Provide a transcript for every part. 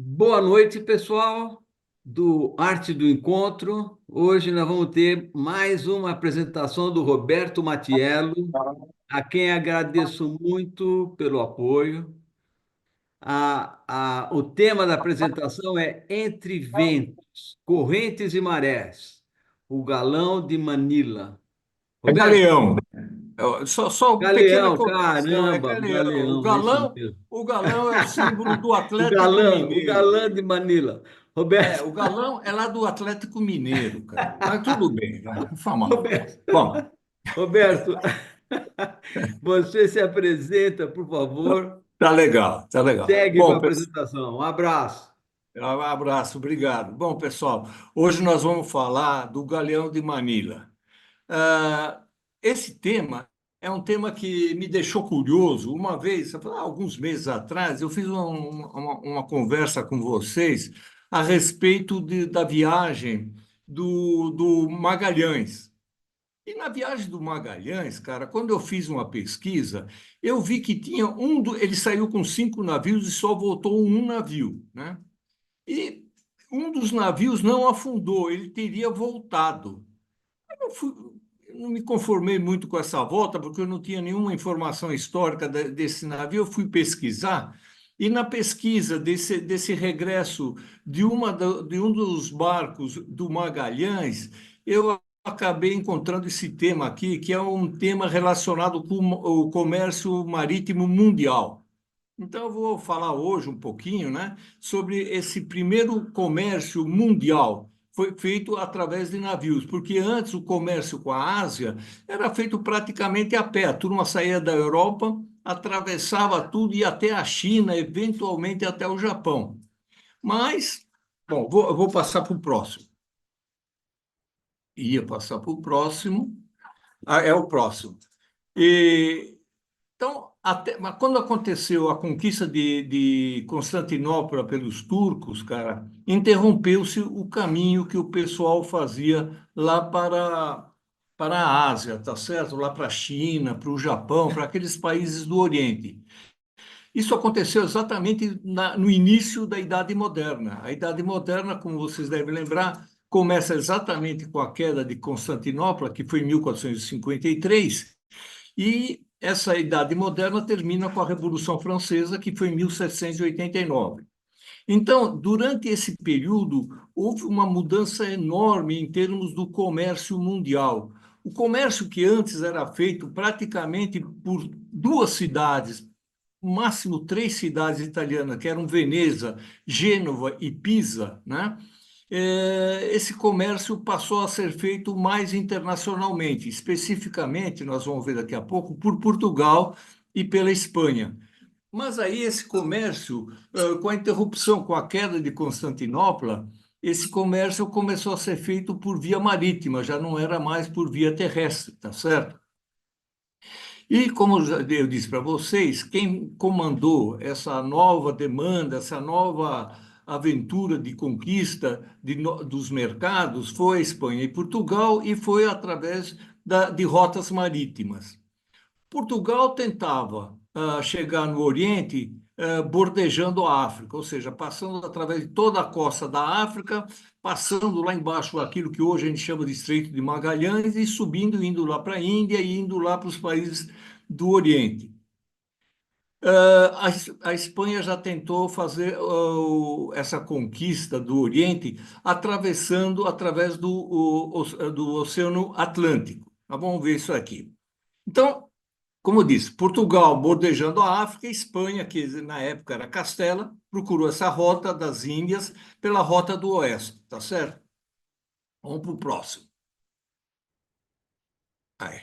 Boa noite, pessoal do Arte do Encontro. Hoje nós vamos ter mais uma apresentação do Roberto Matiello, a quem agradeço muito pelo apoio. O tema da apresentação é Entre Ventos, Correntes e Marés, o Galão de Manila. É Roberto, Galeão. Só uma pequena Galeão, correção, é caramba, Galeão. O Galeão, é isso galão, mesmo. o galão é o símbolo do Atlético O galã Mineiro. de Manila. Roberto, O galão é lá do Atlético Mineiro, cara. Mas tudo bem, vai, não fala mal. Roberto. Bom, Roberto, você se apresenta, por favor. tá legal, tá legal. Segue com a Bom, apresentação. Um abraço. um abraço, obrigado. Bom, pessoal, hoje nós vamos falar do Galeão de Manila. Ah, esse tema é um tema que me deixou curioso. Uma vez, alguns meses atrás, eu fiz uma conversa com vocês a respeito da viagem do Magalhães. E na viagem do Magalhães, cara, quando eu fiz uma pesquisa, eu vi que tinha ele saiu com 5 navios e só voltou um navio, né? E um dos navios não afundou, ele teria voltado. Eu fui- eu não me conformei muito com essa volta, porque eu não tinha nenhuma informação histórica desse navio. Eu fui pesquisar, e na pesquisa desse regresso de um dos barcos do Magalhães, eu acabei encontrando esse tema aqui, que é um tema relacionado com o comércio marítimo mundial. Então, eu vou falar hoje um pouquinho, né, sobre esse primeiro comércio mundial. Foi feito através de navios, porque antes o comércio com a Ásia era feito praticamente a pé. A turma saía da Europa, atravessava tudo, ia até a China, eventualmente até o Japão. Mas, bom, eu vou passar para o próximo. Ia passar para o próximo. Ah, é o próximo. E Então, mas quando aconteceu a conquista de Constantinopla pelos turcos, cara, interrompeu-se o caminho que o pessoal fazia lá para a Ásia, tá certo? Lá para a China, para o Japão, para aqueles países do Oriente. Isso aconteceu exatamente no início da Idade Moderna. A Idade Moderna, como vocês devem lembrar, começa exatamente com a queda de Constantinopla, que foi em 1453, e essa Idade Moderna termina com a Revolução Francesa, que foi em 1789. Então, durante esse período, houve uma mudança enorme em termos do comércio mundial. O comércio que antes era feito praticamente por duas cidades, no máximo três cidades italianas, que eram Veneza, Gênova e Pisa, né? Esse comércio passou a ser feito mais internacionalmente, especificamente, nós vamos ver daqui a pouco, por Portugal e pela Espanha. Mas aí esse comércio, com a interrupção, com a queda de Constantinopla, esse comércio começou a ser feito por via marítima, já não era mais por via terrestre, tá certo? E como eu disse para vocês, quem comandou essa nova demanda, essa nova aventura de conquista dos mercados foi a Espanha e Portugal, e foi através de rotas marítimas. Portugal tentava chegar no Oriente bordejando a África, ou seja, passando através de toda a costa da África, passando lá embaixo aquilo que hoje a gente chama de Estreito de Magalhães, e subindo, indo lá para a Índia e indo lá para os países do Oriente. A Espanha já tentou fazer essa conquista do Oriente atravessando através do Oceano Atlântico. Mas vamos ver isso aqui. Então, como eu disse, Portugal bordejando a África, Espanha, que na época era Castela, procurou essa rota das Índias pela rota do Oeste, tá certo? Vamos para o próximo. Aí.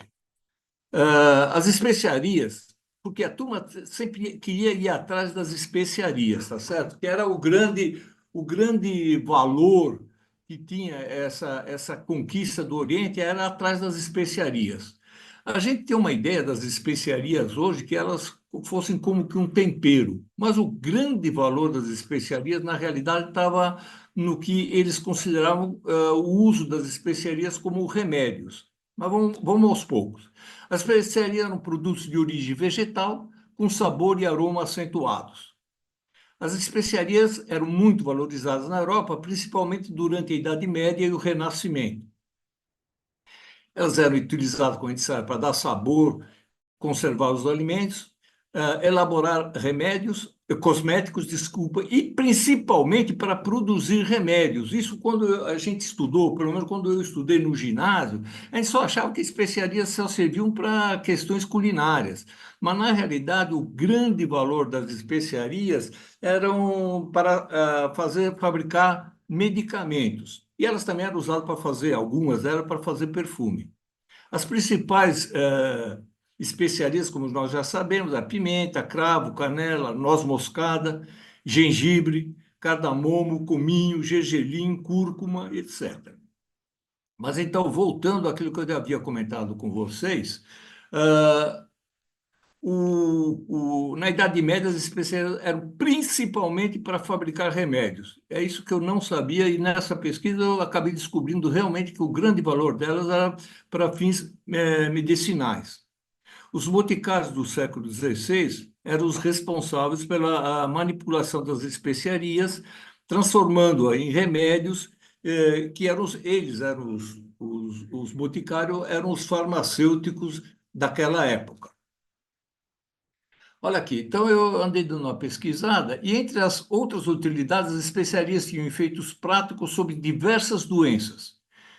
As especiarias, porque a turma sempre queria ir atrás das especiarias, tá certo? Que era o grande valor que tinha essa conquista do Oriente, era atrás das especiarias. A gente tem uma ideia das especiarias hoje que elas fossem como que um tempero, mas o grande valor das especiarias, na realidade, estava no que eles consideravam o uso das especiarias como remédios. Mas vamos aos poucos. As especiarias eram produtos de origem vegetal, com sabor e aroma acentuados. As especiarias eram muito valorizadas na Europa, principalmente durante a Idade Média e o Renascimento. Elas eram utilizadas, como a gente sabe, para dar sabor, conservar os alimentos, elaborar remédios, cosméticos, desculpa, e principalmente para produzir remédios. Isso quando a gente estudou, pelo menos quando eu estudei no ginásio, a gente só achava que especiarias só serviam para questões culinárias. Mas, na realidade, o grande valor das especiarias eram para fabricar medicamentos. E elas também eram usadas para fazer, algumas eram para fazer perfume. As principais especiarias, como nós já sabemos, a pimenta, cravo, canela, noz moscada, gengibre, cardamomo, cominho, gergelim, cúrcuma, etc. Mas então, voltando àquilo que eu já havia comentado com vocês, ah, na Idade Média, as especiarias eram principalmente para fabricar remédios. É isso que eu não sabia, e nessa pesquisa eu acabei descobrindo realmente que o grande valor delas era para fins medicinais. Os boticários do século XVI eram os responsáveis pela manipulação das especiarias, transformando-a em remédios, que eram eles eram os boticários, eram os farmacêuticos daquela época. Olha aqui, então eu andei dando uma pesquisada e entre as outras utilidades, as especiarias tinham efeitos práticos sobre diversas doenças.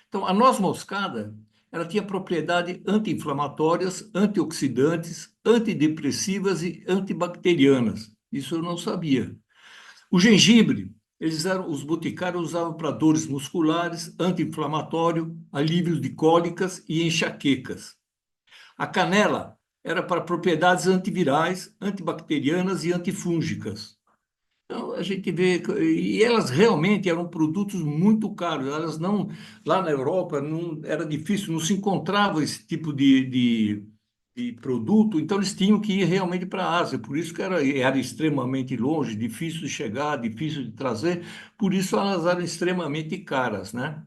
Então, a noz moscada, ela tinha propriedades anti-inflamatórias, antioxidantes, antidepressivas e antibacterianas. Isso eu não sabia. O gengibre, os boticários usavam para dores musculares, anti-inflamatório, alívio de cólicas e enxaquecas. A canela era para propriedades antivirais, antibacterianas e antifúngicas. Então, a gente vê, e elas realmente eram produtos muito caros. Elas não, lá na Europa, não, era difícil, não se encontrava esse tipo de produto, então eles tinham que ir realmente para a Ásia. Por isso que era extremamente longe, difícil de chegar, difícil de trazer, por isso elas eram extremamente caras, né?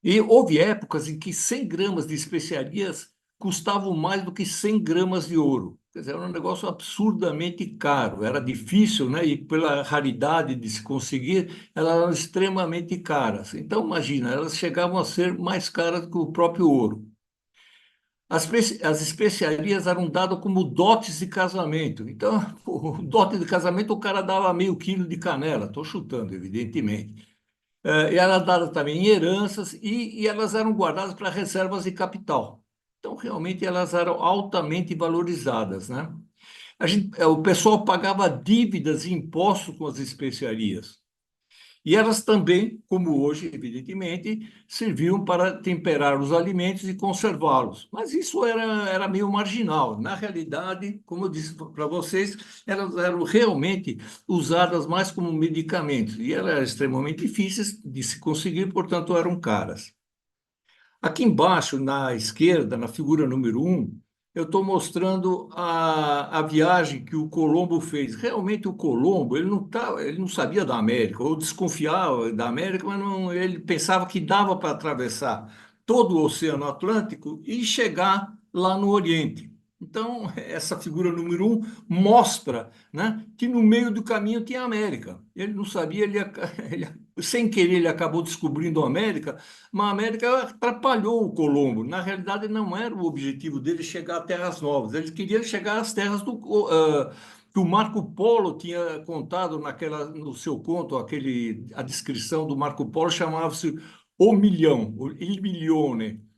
E houve épocas em que 100 gramas de especiarias custavam mais do que 100 gramas de ouro. Quer dizer, era um negócio absurdamente caro, era difícil, né? E pela raridade de se conseguir, elas eram extremamente caras. Então, imagina, elas chegavam a ser mais caras que o próprio ouro. As especiarias eram dadas como dotes de casamento. Então, o dote de casamento, o cara dava meio quilo de canela. Estou chutando, evidentemente. E era dada também em heranças e elas eram guardadas para reservas de capital. Então, realmente, elas eram altamente valorizadas, né? O pessoal pagava dívidas e impostos com as especiarias. E elas também, como hoje, evidentemente, serviam para temperar os alimentos e conservá-los. Mas isso era meio marginal. Na realidade, como eu disse para vocês, elas eram realmente usadas mais como medicamentos. E elas eram extremamente difíceis de se conseguir, portanto, eram caras. Aqui embaixo, na esquerda, na figura número 1, eu estou mostrando a viagem que o Colombo fez. Realmente, o Colombo, ele não sabia da América, ou desconfiava da América, mas não, ele pensava que dava para atravessar todo o Oceano Atlântico e chegar lá no Oriente. Então, essa figura número 1 mostra, né, que no meio do caminho tinha a América. Ele não sabia, sem querer, ele acabou descobrindo a América, mas a América atrapalhou o Colombo. Na realidade, não era o objetivo dele chegar a terras novas. Ele queria chegar às terras que o Marco Polo tinha contado no seu conto, a descrição do Marco Polo chamava-se O Milhão, Il Milione,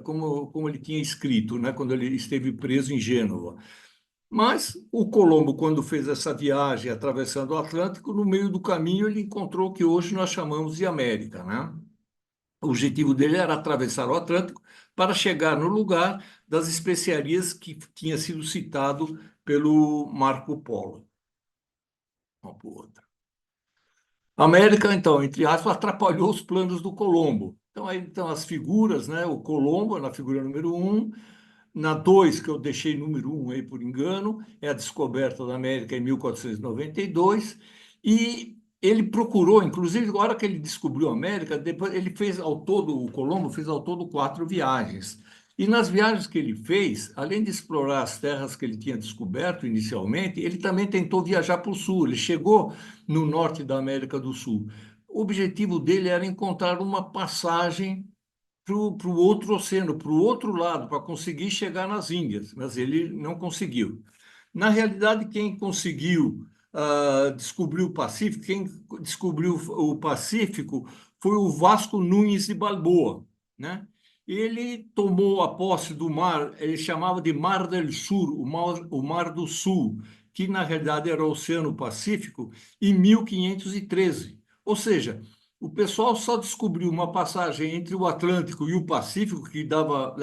como ele tinha escrito, né, quando ele esteve preso em Gênova. Mas o Colombo, quando fez essa viagem atravessando o Atlântico, no meio do caminho ele encontrou o que hoje nós chamamos de América, né? O objetivo dele era atravessar o Atlântico para chegar no lugar das especiarias que tinha sido citado pelo Marco Polo. Uma por outra. A América, então, entre aspas, atrapalhou os planos do Colombo. Então, aí estão as figuras, né? O Colombo na figura número 1, na 2, que eu deixei número 1 aí por engano, é a descoberta da América em 1492, e ele procurou, inclusive, na hora que ele descobriu a América, depois ele fez ao todo, o Colombo fez ao todo 4 viagens. E nas viagens que ele fez, além de explorar as terras que ele tinha descoberto inicialmente, ele também tentou viajar para o sul. Ele chegou no norte da América do Sul. O objetivo dele era encontrar uma passagem para o outro oceano, para o outro lado, para conseguir chegar nas Índias, mas ele não conseguiu. Na realidade, quem conseguiu descobrir o Pacífico, quem descobriu o Pacífico foi o Vasco Nunes de Balboa, né? Ele tomou a posse do mar, ele chamava de Mar del Sur, o mar do Sul, que na realidade era o Oceano Pacífico, em 1513. Ou seja, o pessoal só descobriu uma passagem entre o Atlântico e o Pacífico, que dava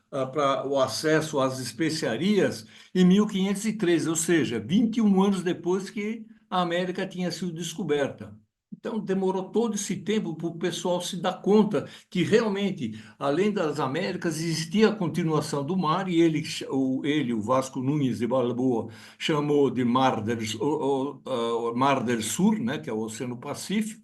para o acesso às especiarias, em 1513, ou seja, 21 anos depois que a América tinha sido descoberta. Então, demorou todo esse tempo para o pessoal se dar conta que realmente, além das Américas, existia a continuação do mar, e o Vasco Nunes de Balboa, chamou de Mar del Sur, né, que é o Oceano Pacífico,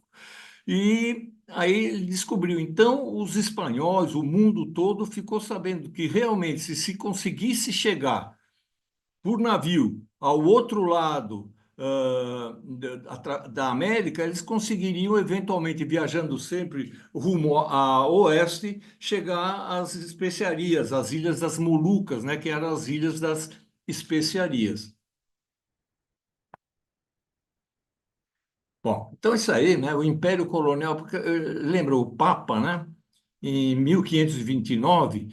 e aí ele descobriu. Então, os espanhóis, o mundo todo ficou sabendo que realmente, se conseguisse chegar por navio ao outro lado da América, eles conseguiriam, eventualmente, viajando sempre rumo a oeste, chegar às especiarias, às Ilhas das Molucas, né, que eram as Ilhas das Especiarias. Bom, então isso aí, né? O Império Colonial, porque lembra o Papa, né? Em 1529,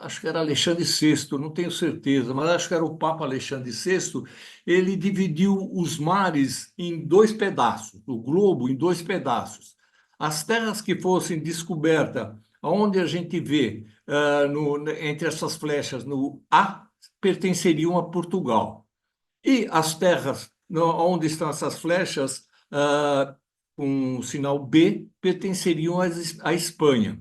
acho que era Alexandre VI, não tenho certeza, mas acho que era o Papa Alexandre VI. Ele dividiu os mares em dois pedaços, o globo em dois pedaços. As terras que fossem descobertas, onde a gente vê entre essas flechas no A, pertenceriam a Portugal. E as terras onde estão essas flechas, com o sinal B, pertenceriam à Espanha.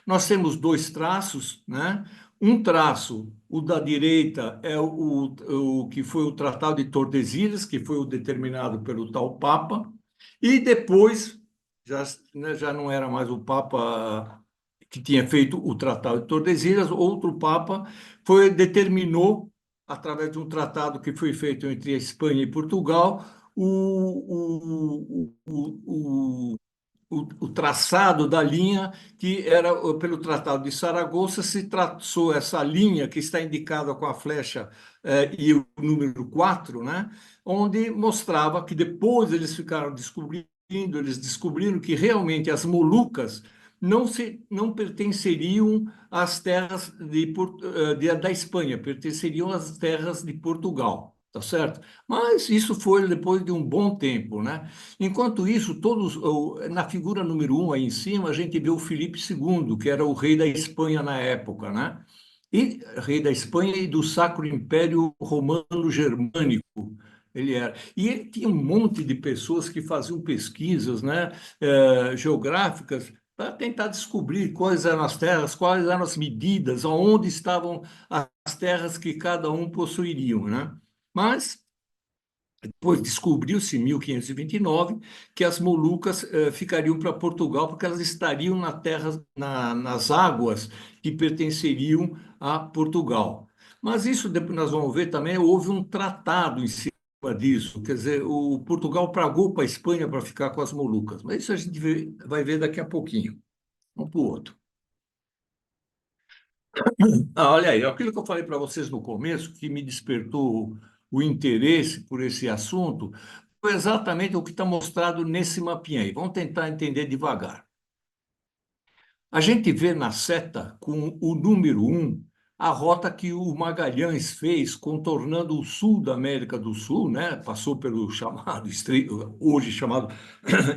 Nós temos dois traços, né? Um traço, o da direita, é o que foi o Tratado de Tordesilhas, que foi o determinado pelo tal Papa, e depois, já, né, já não era mais o Papa que tinha feito o Tratado de Tordesilhas, outro Papa determinou, através de um tratado que foi feito entre a Espanha e Portugal, o traçado da linha que era pelo Tratado de Saragoça. Se traçou essa linha que está indicada com a flecha e o número 4, né? Onde mostrava que depois eles descobriram que realmente as Molucas não pertenceriam às terras da Espanha, pertenceriam às terras de Portugal, tá certo? Mas isso foi depois de um bom tempo, né? Enquanto isso, na figura número 1, aí em cima, a gente vê o Filipe II, que era o rei da Espanha na época, né? E rei da Espanha e do Sacro Império Romano-Germânico. Ele era. E ele tinha um monte de pessoas que faziam pesquisas, né, geográficas, para tentar descobrir quais eram as terras, quais eram as medidas, onde estavam as terras que cada um possuiriam, né? Mas depois descobriu-se, em 1529, que as Molucas ficariam para Portugal, porque elas estariam nas águas que pertenceriam a Portugal. Mas isso, depois nós vamos ver também, houve um tratado em cima disso. Quer dizer, o Portugal pagou para a Espanha para ficar com as Molucas. Mas isso a gente vai ver daqui a pouquinho. Um para o outro. Olha aí, aquilo que eu falei para vocês no começo, que me despertou o interesse por esse assunto, foi exatamente o que está mostrado nesse mapinha aí. Vamos tentar entender devagar. A gente vê na seta, com o número 1, a rota que o Magalhães fez, contornando o sul da América do Sul, né? Passou pelo chamado estreito, hoje chamado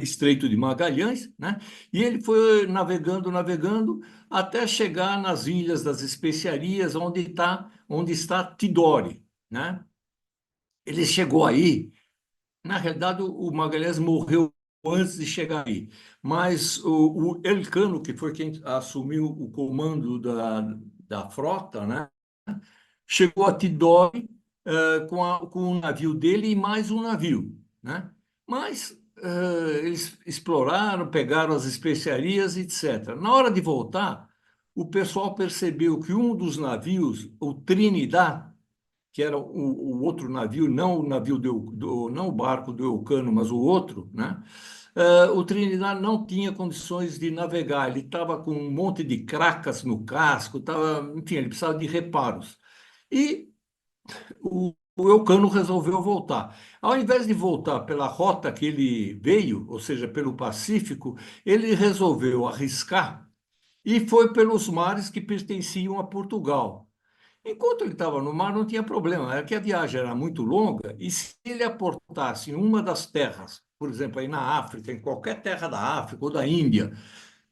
Estreito de Magalhães, né? E ele foi navegando, navegando, até chegar nas Ilhas das Especiarias, onde está Tidore, né? Ele chegou aí. Na realidade, o Magalhães morreu antes de chegar aí, mas o Elcano, que foi quem assumiu o comando da frota, né, chegou a Tidore com o navio dele e mais um navio, né? Mas eles exploraram, pegaram as especiarias, etc. Na hora de voltar, o pessoal percebeu que um dos navios, o Trinidad, que era o outro navio, não o navio não o barco do Elcano, mas o outro, né? O Trinidad não tinha condições de navegar, ele estava com um monte de cracas no casco, enfim, ele precisava de reparos. E o Elcano resolveu voltar. Ao invés de voltar pela rota que ele veio, ou seja, pelo Pacífico, ele resolveu arriscar e foi pelos mares que pertenciam a Portugal. Enquanto ele estava no mar, não tinha problema, era que a viagem era muito longa e se ele aportasse em uma das terras, por exemplo, aí na África, em qualquer terra da África ou da Índia,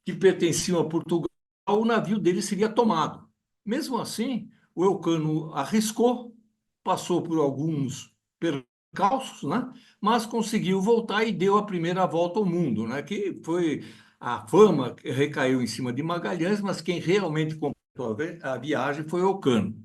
que pertenciam a Portugal, o navio dele seria tomado. Mesmo assim, o Elcano arriscou, passou por alguns percalços, né? Mas conseguiu voltar e deu a primeira volta ao mundo, né? Que foi a fama que recaiu em cima de Magalhães, mas quem realmente completou a viagem foi o Elcano.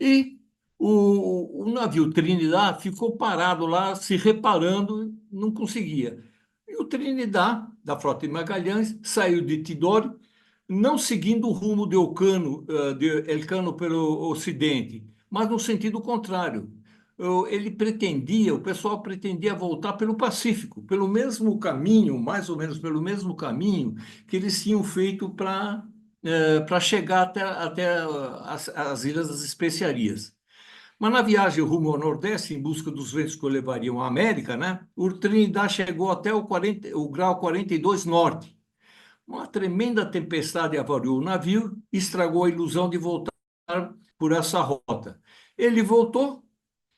E o navio Trinidad ficou parado lá, se reparando, não conseguia. E o Trinidad, da Frota de Magalhães, saiu de Tidório, não seguindo o rumo de Elcano pelo ocidente, mas no sentido contrário. Ele pretendia, o pessoal pretendia voltar pelo Pacífico, pelo mesmo caminho, mais ou menos pelo mesmo caminho que eles tinham feito para chegar até as Ilhas das Especiarias. Mas na viagem rumo ao Nordeste, em busca dos ventos que o levariam à América, né, o Trinidad chegou até o grau 42 norte. Uma tremenda tempestade avariou o navio e estragou a ilusão de voltar por essa rota. Ele voltou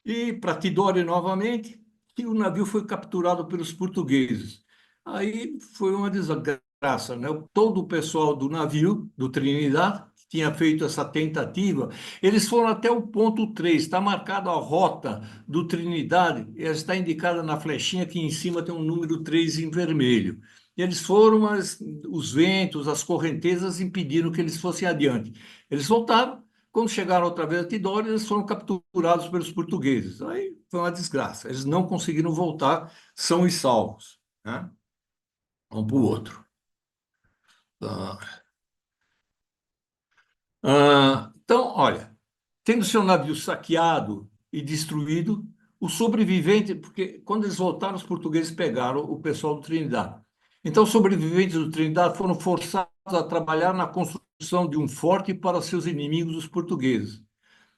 e para Tidório novamente, e o navio foi capturado pelos portugueses. Aí foi uma desgraça, né? Todo o pessoal do navio, do Trinidad, que tinha feito essa tentativa, eles foram até o ponto 3. Está marcada a rota do Trinidad, está indicada na flechinha que em cima tem um número 3 em vermelho. E eles foram, mas os ventos, as correntezas impediram que eles fossem adiante. Eles voltaram, quando chegaram outra vez a Tidório, eles foram capturados pelos portugueses. Aí foi uma desgraça. Eles não conseguiram voltar são e salvos, né? Um para o outro. Ah, então, olha, tendo seu navio saqueado e destruído, os sobreviventes, porque quando eles voltaram, os portugueses pegaram o pessoal do Trinidad. Então, os sobreviventes do Trinidad foram forçados a trabalhar na construção de um forte para seus inimigos, os portugueses.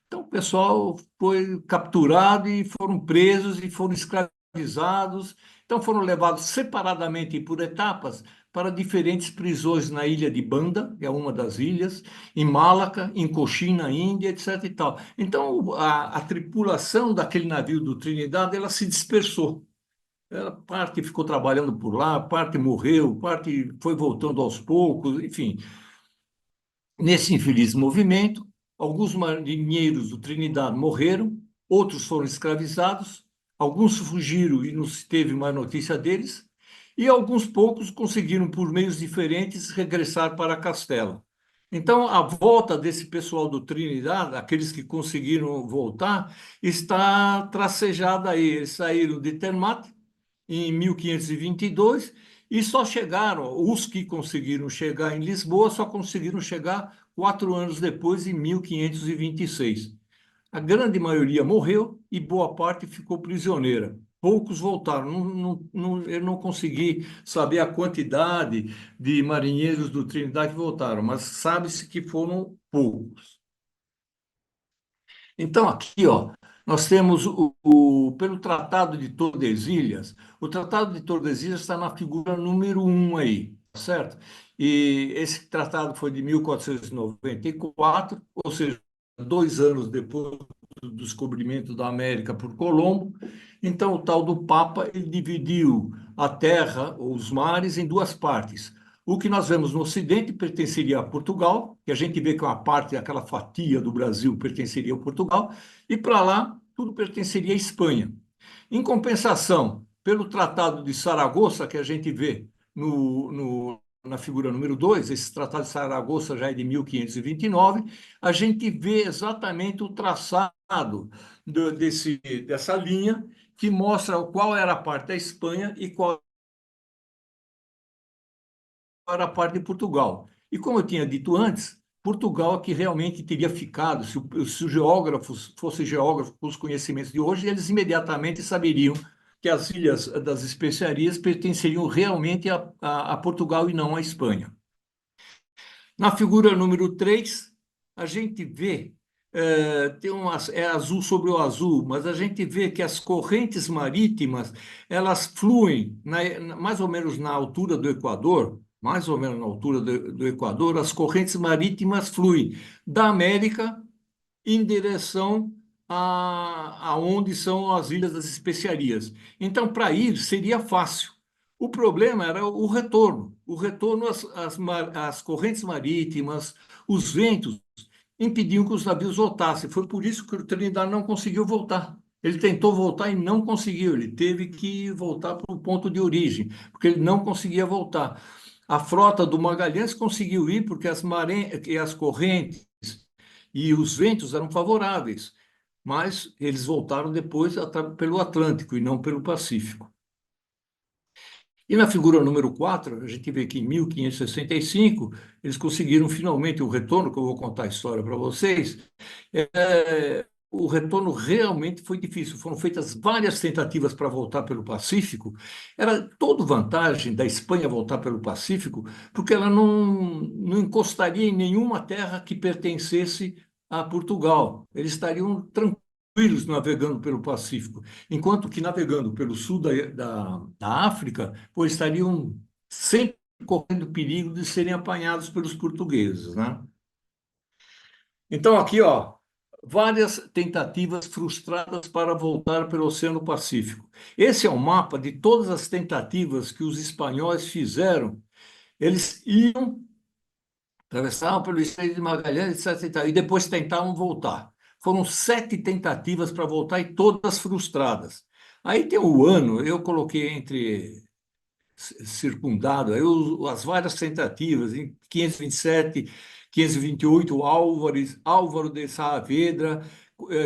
Então, o pessoal foi capturado e foram presos e foram escravizados. Então, foram levados separadamente e por etapas para diferentes prisões na ilha de Banda, que é uma das ilhas, em Malaca, em Cochin, na Índia, etc. e tal. Então, a tripulação daquele navio do Trinidad, ela se dispersou. Parte ficou trabalhando por lá, parte morreu, parte foi voltando aos poucos, enfim. Nesse infeliz movimento, alguns marinheiros do Trinidad morreram, outros foram escravizados, alguns fugiram e não se teve mais notícia deles, e alguns poucos conseguiram, por meios diferentes, regressar para Castela. Então, a volta desse pessoal do Trinidad, aqueles que conseguiram voltar, está tracejada aí. Eles saíram de Ternate em 1522 e só chegaram, os que conseguiram chegar em Lisboa, só conseguiram chegar 4 anos depois, em 1526. A grande maioria morreu e boa parte ficou prisioneira. Poucos voltaram. Eu não consegui saber a quantidade de marinheiros do Trinidad que voltaram, mas sabe-se que foram poucos. Então, aqui, ó, nós temos pelo Tratado de Tordesilhas, o Tratado de Tordesilhas está na figura número 1 aí, tá certo? E esse tratado foi de 1494, ou seja, 2 anos depois do descobrimento da América por Colombo. Então, o tal do Papa, ele dividiu a terra, os mares, em duas partes. O que nós vemos no Ocidente pertenceria a Portugal, que a gente vê que uma parte, aquela fatia do Brasil pertenceria a Portugal, e para lá tudo pertenceria à Espanha. Em compensação, pelo Tratado de Saragoça, que a gente vê na figura número 2, esse Tratado de Saragoça já é de 1529, a gente vê exatamente o traçado dessa linha que mostra qual era a parte da Espanha e qual era a parte de Portugal. E como eu tinha dito antes, Portugal é que realmente teria ficado, se os geógrafos fossem geógrafos com os conhecimentos de hoje, eles imediatamente saberiam que as Ilhas das Especiarias pertenceriam realmente a Portugal e não à Espanha. Na figura número 3, a gente vê, é azul sobre o azul, mas a gente vê que as correntes marítimas, elas fluem mais ou menos na altura do Equador, mais ou menos na altura do Equador, as correntes marítimas fluem da América em direção a onde são as Ilhas das Especiarias. Então, para ir seria fácil. O problema era o retorno. O retorno, as correntes marítimas, os ventos impediam que os navios voltassem. Foi por isso que o Trinidad não conseguiu voltar. Ele tentou voltar e não conseguiu. Ele teve que voltar para o ponto de origem, porque ele não conseguia voltar. A frota do Magalhães conseguiu ir porque as correntes e os ventos eram favoráveis, mas eles voltaram depois pelo Atlântico e não pelo Pacífico. E na figura número 4, a gente vê que em 1565, eles conseguiram finalmente o retorno, que eu vou contar a história para vocês. O retorno realmente foi difícil. Foram feitas várias tentativas para voltar pelo Pacífico. Era toda vantagem da Espanha voltar pelo Pacífico, porque ela não encostaria em nenhuma terra que pertencesse a Portugal. Eles estariam tranquilos navegando pelo Pacífico, enquanto que navegando pelo sul da África, pois estariam sempre correndo perigo de serem apanhados pelos portugueses, né? Então, aqui, ó, várias tentativas frustradas para voltar pelo Oceano Pacífico. Esse é o mapa de todas as tentativas que os espanhóis fizeram. Eles iam, atravessavam pelo Estreito de Magalhães, etc, e depois tentavam voltar. Foram 7 tentativas para voltar e todas frustradas. Aí tem o ano, eu coloquei entre circundado, aí as várias tentativas, em 527, 528, Álvaro de Saavedra,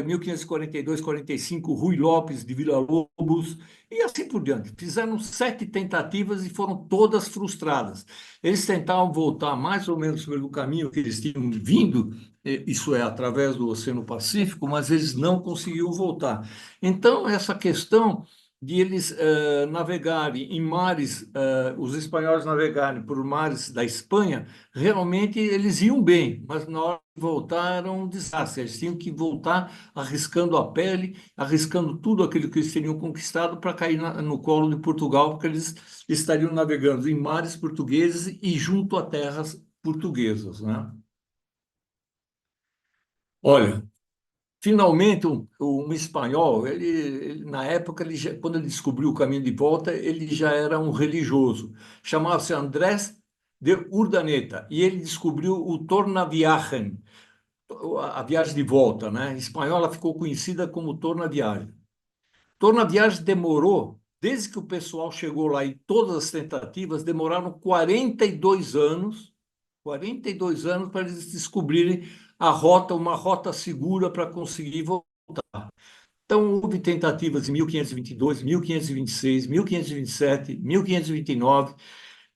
1542, 45, Rui Lopes de Villa-Lobos, e assim por diante. Fizeram 7 tentativas e foram todas frustradas. Eles tentavam voltar mais ou menos pelo caminho que eles tinham vindo, isso é, através do Oceano Pacífico, mas eles não conseguiam voltar. Então, essa questão de eles navegarem em mares, os espanhóis navegarem por mares da Espanha, realmente eles iam bem, mas na hora de voltar era um desastre. Eles tinham que voltar arriscando a pele, arriscando tudo aquilo que eles teriam conquistado para cair no colo de Portugal, porque eles estariam navegando em mares portugueses e junto a terras portuguesas, né? Olha, finalmente, um espanhol, na época, quando ele descobriu o caminho de volta, ele já era um religioso. Chamava-se Andrés de Urdaneta, e ele descobriu o Tornaviagem, a viagem de volta, né? Em espanhol, ela ficou conhecida como Tornaviagem. Tornaviagem demorou, desde que o pessoal chegou lá e todas as tentativas, demoraram 42 anos, 42 anos para eles descobrirem a rota, uma rota segura para conseguir voltar. Então, houve tentativas em 1522, 1526, 1527, 1529,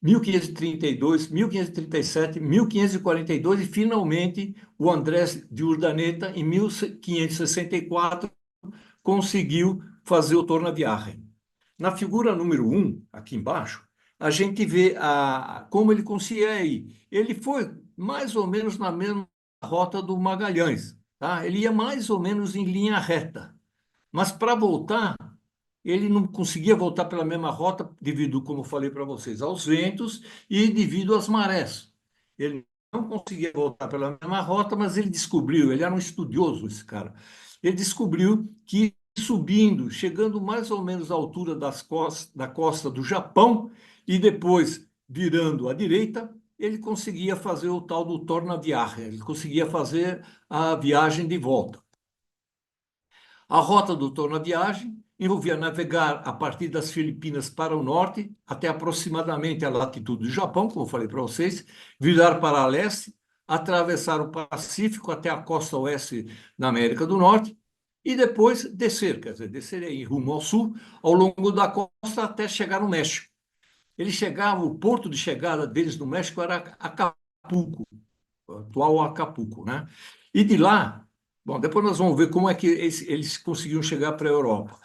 1532, 1537, 1542 e, finalmente, o Andrés de Urdaneta, em 1564, conseguiu fazer o Tornaviagem. Na figura número 1, aqui embaixo, a gente vê como ele conseguia ir. Ele foi mais ou menos na mesma rota do Magalhães, tá? Ele ia mais ou menos em linha reta. Mas para voltar, ele não conseguia voltar pela mesma rota, devido, como eu falei para vocês, aos ventos e devido às marés. Ele não conseguia voltar pela mesma rota, mas ele descobriu, ele era um estudioso, esse cara. Ele descobriu que subindo, chegando mais ou menos à altura da costa do Japão e depois virando à direita, ele conseguia fazer o tal do torna-viagem, ele conseguia fazer a viagem de volta. A rota do torna-viagem envolvia navegar a partir das Filipinas para o norte, até aproximadamente a latitude do Japão, como eu falei para vocês, virar para leste, atravessar o Pacífico até a costa oeste da América do Norte e depois descer, quer dizer, descer em rumo ao sul, ao longo da costa até chegar no México. Ele chegava, o porto de chegada deles no México era Acapulco. Acapulco, atual Acapulco, né? E de lá, bom, depois nós vamos ver como é que eles conseguiram chegar para a Europa.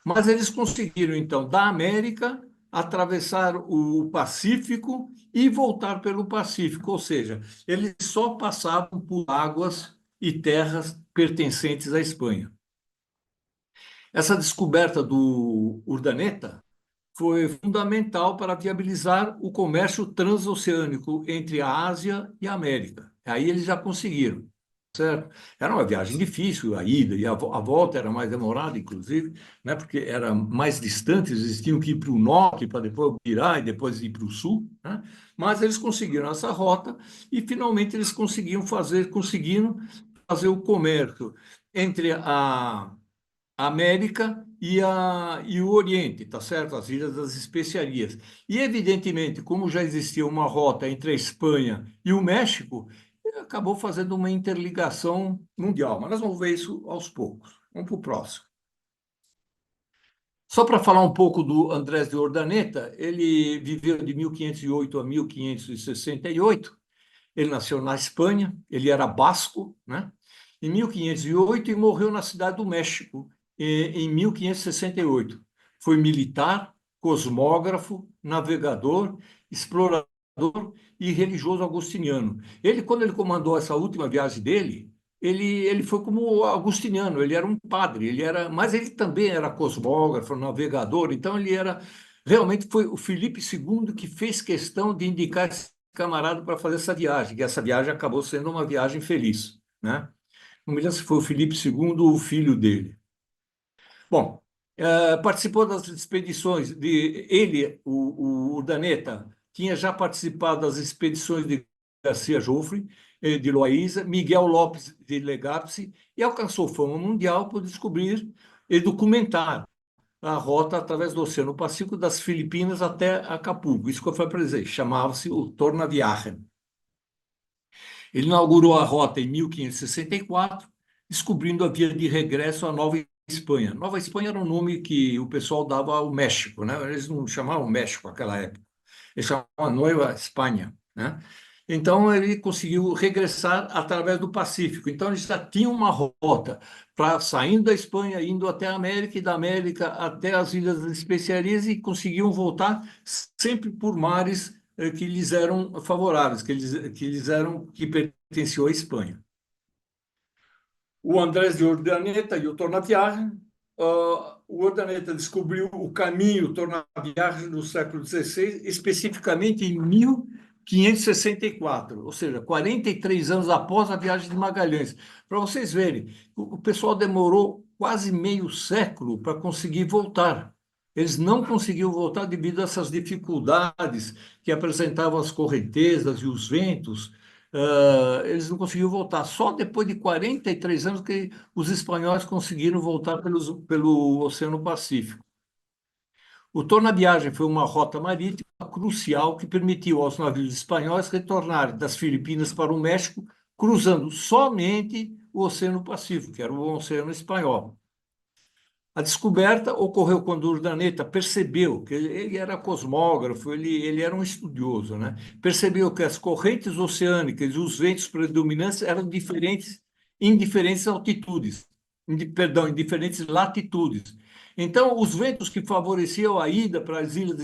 Mas eles conseguiram, então, da América, atravessar o Pacífico e voltar pelo Pacífico, ou seja, eles só passavam por águas e terras pertencentes à Espanha. Essa descoberta do Urdaneta foi fundamental para viabilizar o comércio transoceânico entre a Ásia e a América. Aí eles já conseguiram, certo? Era uma viagem difícil, a ida e a volta era mais demorada, inclusive, né? Porque era mais distante, eles tinham que ir para o norte para depois virar e depois ir para o sul, né? Mas eles conseguiram essa rota e finalmente eles conseguiram fazer o comércio entre a América e o Oriente, tá certo? As Ilhas das Especiarias. E, evidentemente, como já existia uma rota entre a Espanha e o México, acabou fazendo uma interligação mundial. Mas nós vamos ver isso aos poucos. Vamos para o próximo. Só para falar um pouco do Andrés de Urdaneta, ele viveu de 1508 a 1568. Ele nasceu na Espanha, ele era basco, né? Em 1508 e morreu na cidade do México, em 1568. Foi militar, cosmógrafo, navegador, explorador e religioso agostiniano. Ele, quando ele comandou essa última viagem dele, ele foi como agostiniano, ele era um padre, mas ele também era cosmógrafo, navegador, então ele era realmente foi o Felipe II que fez questão de indicar esse camarada para fazer essa viagem, que essa viagem acabou sendo uma viagem feliz, né? Não me lembro se foi o Felipe II ou o filho dele. Bom, participou das expedições o Urdaneta, tinha já participado das expedições de Garcia Jofre, de Loaísa, Miguel Lopes de Legazpi, e alcançou fama mundial por descobrir e documentar a rota através do Oceano Pacífico das Filipinas até Acapulco. Isso que eu falei para dizer, chamava-se o Tornaviagem. Ele inaugurou a rota em 1564, descobrindo a via de regresso à Nova Espanha. Nova Espanha era um nome que o pessoal dava ao México, né? Eles não chamavam México naquela época, eles chamavam Nova Espanha, né? Então ele conseguiu regressar através do Pacífico. Então ele já tinha uma rota para saindo da Espanha, indo até a América e da América até as Ilhas das Especiarias e conseguiam voltar sempre por mares que lhes eram favoráveis, que pertenciam à Espanha. O Andrés de Urdaneta e o Tornaviagem. O Urdaneta descobriu o caminho Tornaviagem no século XVI, especificamente em 1564, ou seja, 43 anos após a viagem de Magalhães. Para vocês verem, o pessoal demorou quase meio século para conseguir voltar. Eles não conseguiram voltar devido a essas dificuldades que apresentavam as correntezas e os ventos. Eles não conseguiram voltar. Só depois de 43 anos que os espanhóis conseguiram voltar pelo Oceano Pacífico. O Tornaviagem foi uma rota marítima crucial que permitiu aos navios espanhóis retornarem das Filipinas para o México, cruzando somente o Oceano Pacífico, que era o Oceano Espanhol. A descoberta ocorreu quando Urdaneta percebeu que ele era cosmógrafo, ele era um estudioso, né? Percebeu que as correntes oceânicas e os ventos predominantes eram diferentes em diferentes altitudes, em diferentes latitudes. Então, os ventos que favoreciam a ida para as ilhas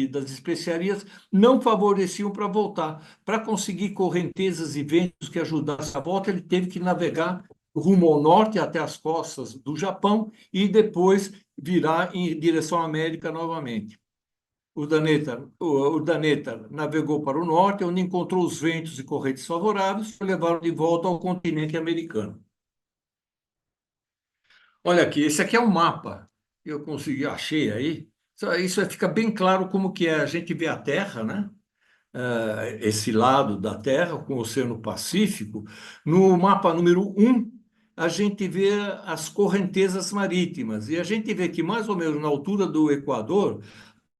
das especiarias não favoreciam para voltar. Para conseguir correntezas e ventos que ajudassem a volta, ele teve que navegar rumo ao norte até as costas do Japão e depois virar em direção à América novamente. O Daneta navegou para o norte, onde encontrou os ventos e correntes favoráveis que o levaram de volta ao continente americano. Olha aqui, esse aqui é um mapa que eu consegui, achei aí. Isso fica bem claro como que é. A gente vê a Terra, né? Esse lado da Terra, com o Oceano Pacífico. No mapa número 1, a gente vê as correntezas marítimas. E a gente vê que, mais ou menos na altura do Equador,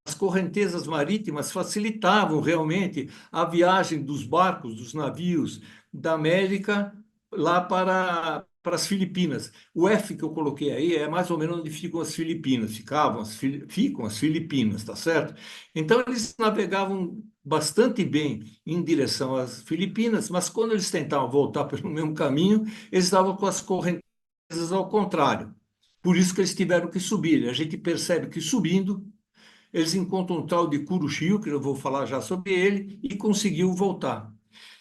as correntezas marítimas facilitavam realmente a viagem dos barcos, dos navios da América lá para as Filipinas. O F que eu coloquei aí é mais ou menos onde ficam as Filipinas, ficam as Filipinas, tá certo? Então eles navegavam bastante bem em direção às Filipinas, mas quando eles tentavam voltar pelo mesmo caminho, eles estavam com as correntezas ao contrário. Por isso que eles tiveram que subir. A gente percebe que subindo, eles encontram um tal de Kuroshio, que eu vou falar já sobre ele, e conseguiu voltar.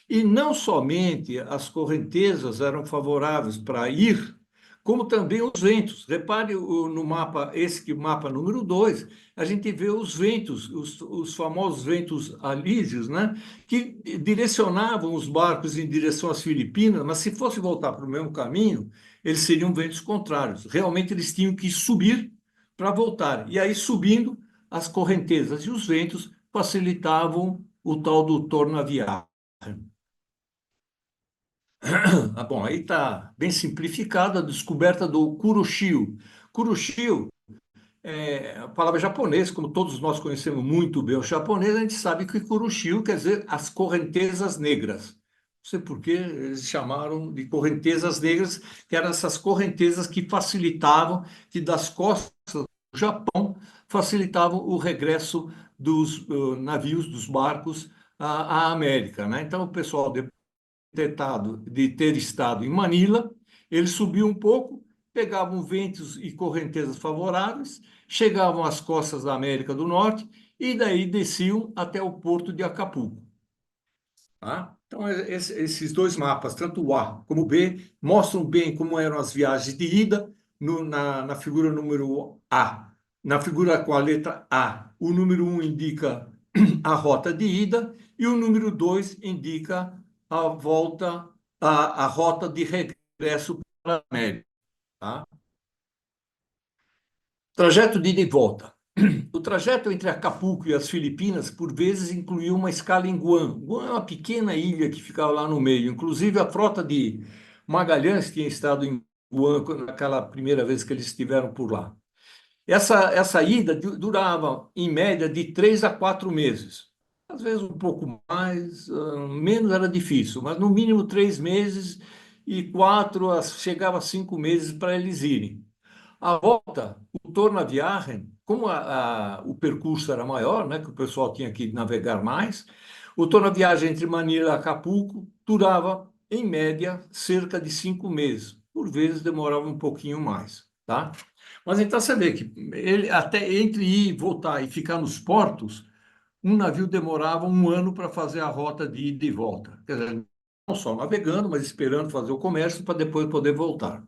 E não somente as correntezas eram favoráveis para ir, como também os ventos. Repare no mapa, mapa número 2, a gente vê os ventos, os famosos ventos alísios, né? Que direcionavam os barcos em direção às Filipinas, mas se fosse voltar para o mesmo caminho, eles seriam ventos contrários. Realmente eles tinham que subir para voltar. E aí, subindo, as correntezas e os ventos facilitavam o tal do tornaviário. Ah, bom, aí está bem simplificado a descoberta do Kuroshio. Kuroshio é a palavra japonesa, como todos nós conhecemos muito bem o japonês, a gente sabe que Kuroshio quer dizer as correntezas negras. Não sei por que eles chamaram de correntezas negras, que eram essas correntezas que facilitavam, que das costas do Japão facilitavam o regresso dos navios, dos barcos à América, né? Então, o pessoal de ter estado em Manila, ele subiu um pouco, pegavam ventos e correntezas favoráveis, chegavam às costas da América do Norte e daí desciam até o porto de Acapulco. Tá? Então, esses dois mapas, tanto o A como o B, mostram bem como eram as viagens de ida na figura número A. Na figura com a letra A, o número 1 indica a rota de ida e o número 2 indica a volta, a rota de regresso para a América. Tá? Trajeto de ida e volta. O trajeto entre Acapulco e as Filipinas, por vezes, incluía uma escala em Guam. Guam é uma pequena ilha que ficava lá no meio. Inclusive, a frota de Magalhães tinha estado em Guam naquela primeira vez que eles estiveram por lá. Essa ida durava, em média, de 3 a 4 meses. Às vezes um pouco mais, menos era difícil, mas no mínimo 3 meses e chegava a 5 meses para eles irem. A volta, o Tornaviagem, como o percurso era maior, né, que o pessoal tinha que navegar mais, o Tornaviagem entre Manila e Acapulco durava, em média, cerca de 5 meses. Por vezes demorava um pouquinho mais, tá? Mas então você vê que ele, até entre ir e voltar e ficar nos portos, um navio demorava um ano para fazer a rota de ida e volta. Quer dizer, não só navegando, mas esperando fazer o comércio para depois poder voltar.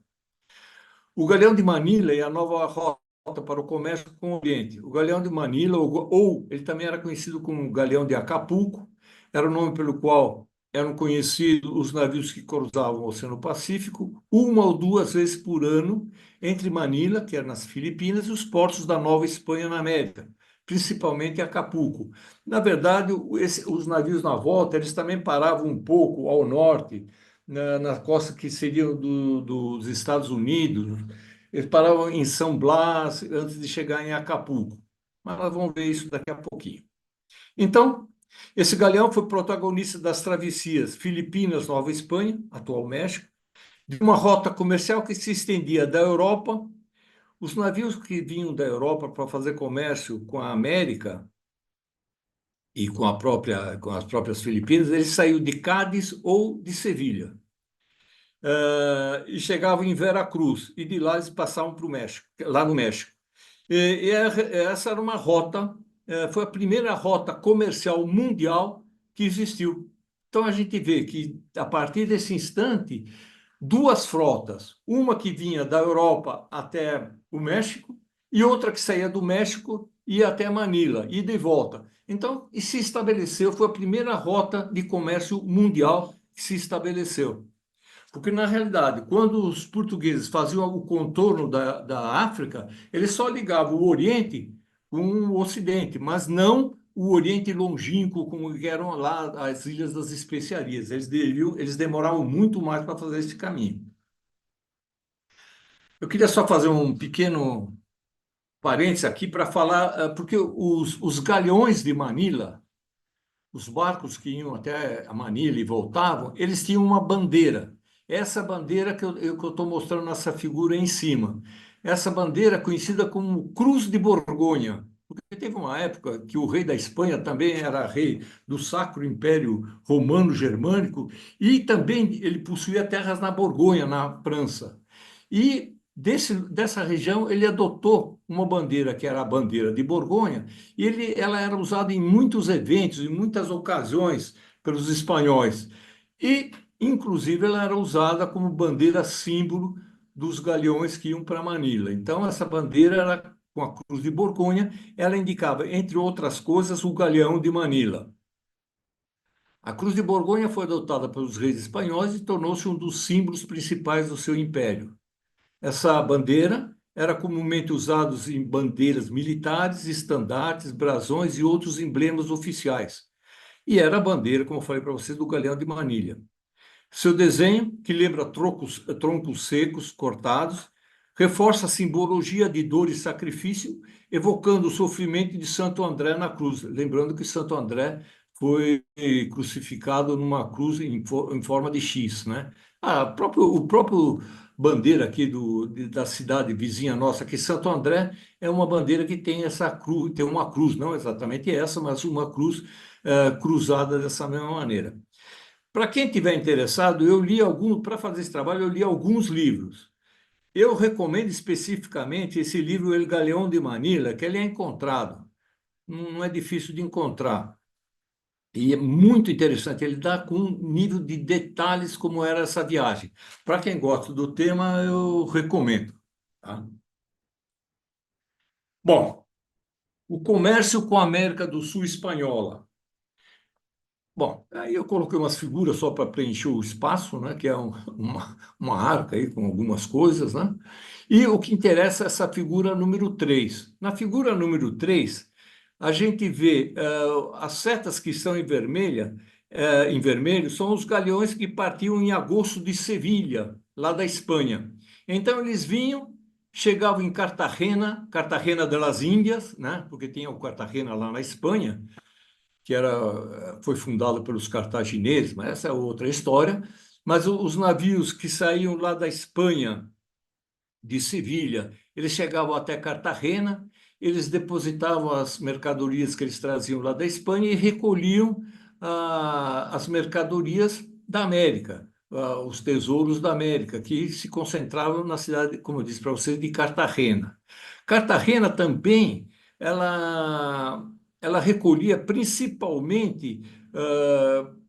O Galeão de Manila é a nova rota para o comércio com o Oriente. O Galeão de Manila, ou ele também era conhecido como Galeão de Acapulco, era o nome pelo qual eram conhecidos os navios que cruzavam o Oceano Pacífico, 1 ou 2 vezes por ano, entre Manila, que era nas Filipinas, e os portos da Nova Espanha na América, principalmente Acapulco. Na verdade, os navios na volta, eles também paravam um pouco ao norte, na costa que seria dos Estados Unidos. Eles paravam em São Blas antes de chegar em Acapulco. Mas nós vamos ver isso daqui a pouquinho. Então, esse galeão foi protagonista das travessias Filipinas-Nova Espanha, atual México, de uma rota comercial que se estendia da Europa. Os navios que vinham da Europa para fazer comércio com a América e com as próprias Filipinas, eles saíam de Cádiz ou de Sevilha. E chegavam em Veracruz, e de lá eles passavam para o México, lá no México. Essa era uma rota, foi a primeira rota comercial mundial que existiu. Então a gente vê que, a partir desse instante, duas frotas, uma que vinha da Europa até o México, e outra que saía do México e ia até Manila, e de volta. Então, e se estabeleceu, foi a primeira rota de comércio mundial que se estabeleceu. Porque, na realidade, quando os portugueses faziam o contorno da África, eles só ligavam o Oriente com o Ocidente, mas não o Oriente longínquo, como eram lá as Ilhas das Especiarias. Eles demoravam muito mais para fazer esse caminho. Eu queria só fazer um pequeno parênteses aqui para falar, porque os galeões de Manila, os barcos que iam até a Manila e voltavam, eles tinham uma bandeira. Essa bandeira que eu estou mostrando nessa figura em cima. Essa bandeira é conhecida como Cruz de Borgonha. Porque teve uma época que o rei da Espanha também era rei do Sacro Império Romano-Germânico e também ele possuía terras na Borgonha, na França. E dessa região ele adotou uma bandeira que era a bandeira de Borgonha e ela era usada em muitos eventos, em muitas ocasiões pelos espanhóis. E, inclusive, ela era usada como bandeira símbolo dos galeões que iam para Manila. Então, essa bandeira era com a Cruz de Borgonha, ela indicava, entre outras coisas, o galeão de Manila. A Cruz de Borgonha foi adotada pelos reis espanhóis e tornou-se um dos símbolos principais do seu império. Essa bandeira era comumente usada em bandeiras militares, estandartes, brasões e outros emblemas oficiais. E era a bandeira, como eu falei para vocês, do Galeão de Manilha. Seu desenho, que lembra troncos secos cortados, reforça a simbologia de dor e sacrifício, evocando o sofrimento de Santo André na cruz. Lembrando que Santo André foi crucificado numa cruz em forma de X, né? O próprio bandeira aqui da cidade vizinha nossa, que Santo André, é uma bandeira que tem essa cruz, tem uma cruz, não exatamente essa, mas uma cruz cruzada dessa mesma maneira. Para quem tiver interessado, para fazer esse trabalho, eu li alguns livros. Eu recomendo especificamente esse livro El Galeão de Manila, que ele é encontrado, não é difícil de encontrar. E é muito interessante, ele dá com um nível de detalhes como era essa viagem. Para quem gosta do tema, eu recomendo. Tá? Bom, o comércio com a América do Sul espanhola. Bom, aí eu coloquei umas figuras só para preencher o espaço, né, que é uma arca aí com algumas coisas, né? E o que interessa é essa figura número 3. Na figura número 3, a gente vê as setas que estão em vermelho, são os galeões que partiam em agosto de Sevilha, lá da Espanha. Então eles vinham, chegavam em Cartagena, Cartagena de las Índias, né, porque tinha o Cartagena lá na Espanha, foi fundado pelos cartagineses, mas essa é outra história. Mas os navios que saíam lá da Espanha, de Sevilha, eles chegavam até Cartagena, eles depositavam as mercadorias que eles traziam lá da Espanha e recolhiam as mercadorias da América, os tesouros da América, que se concentravam na cidade, como eu disse para vocês, de Cartagena. Cartagena também, ela, ela recolhia principalmente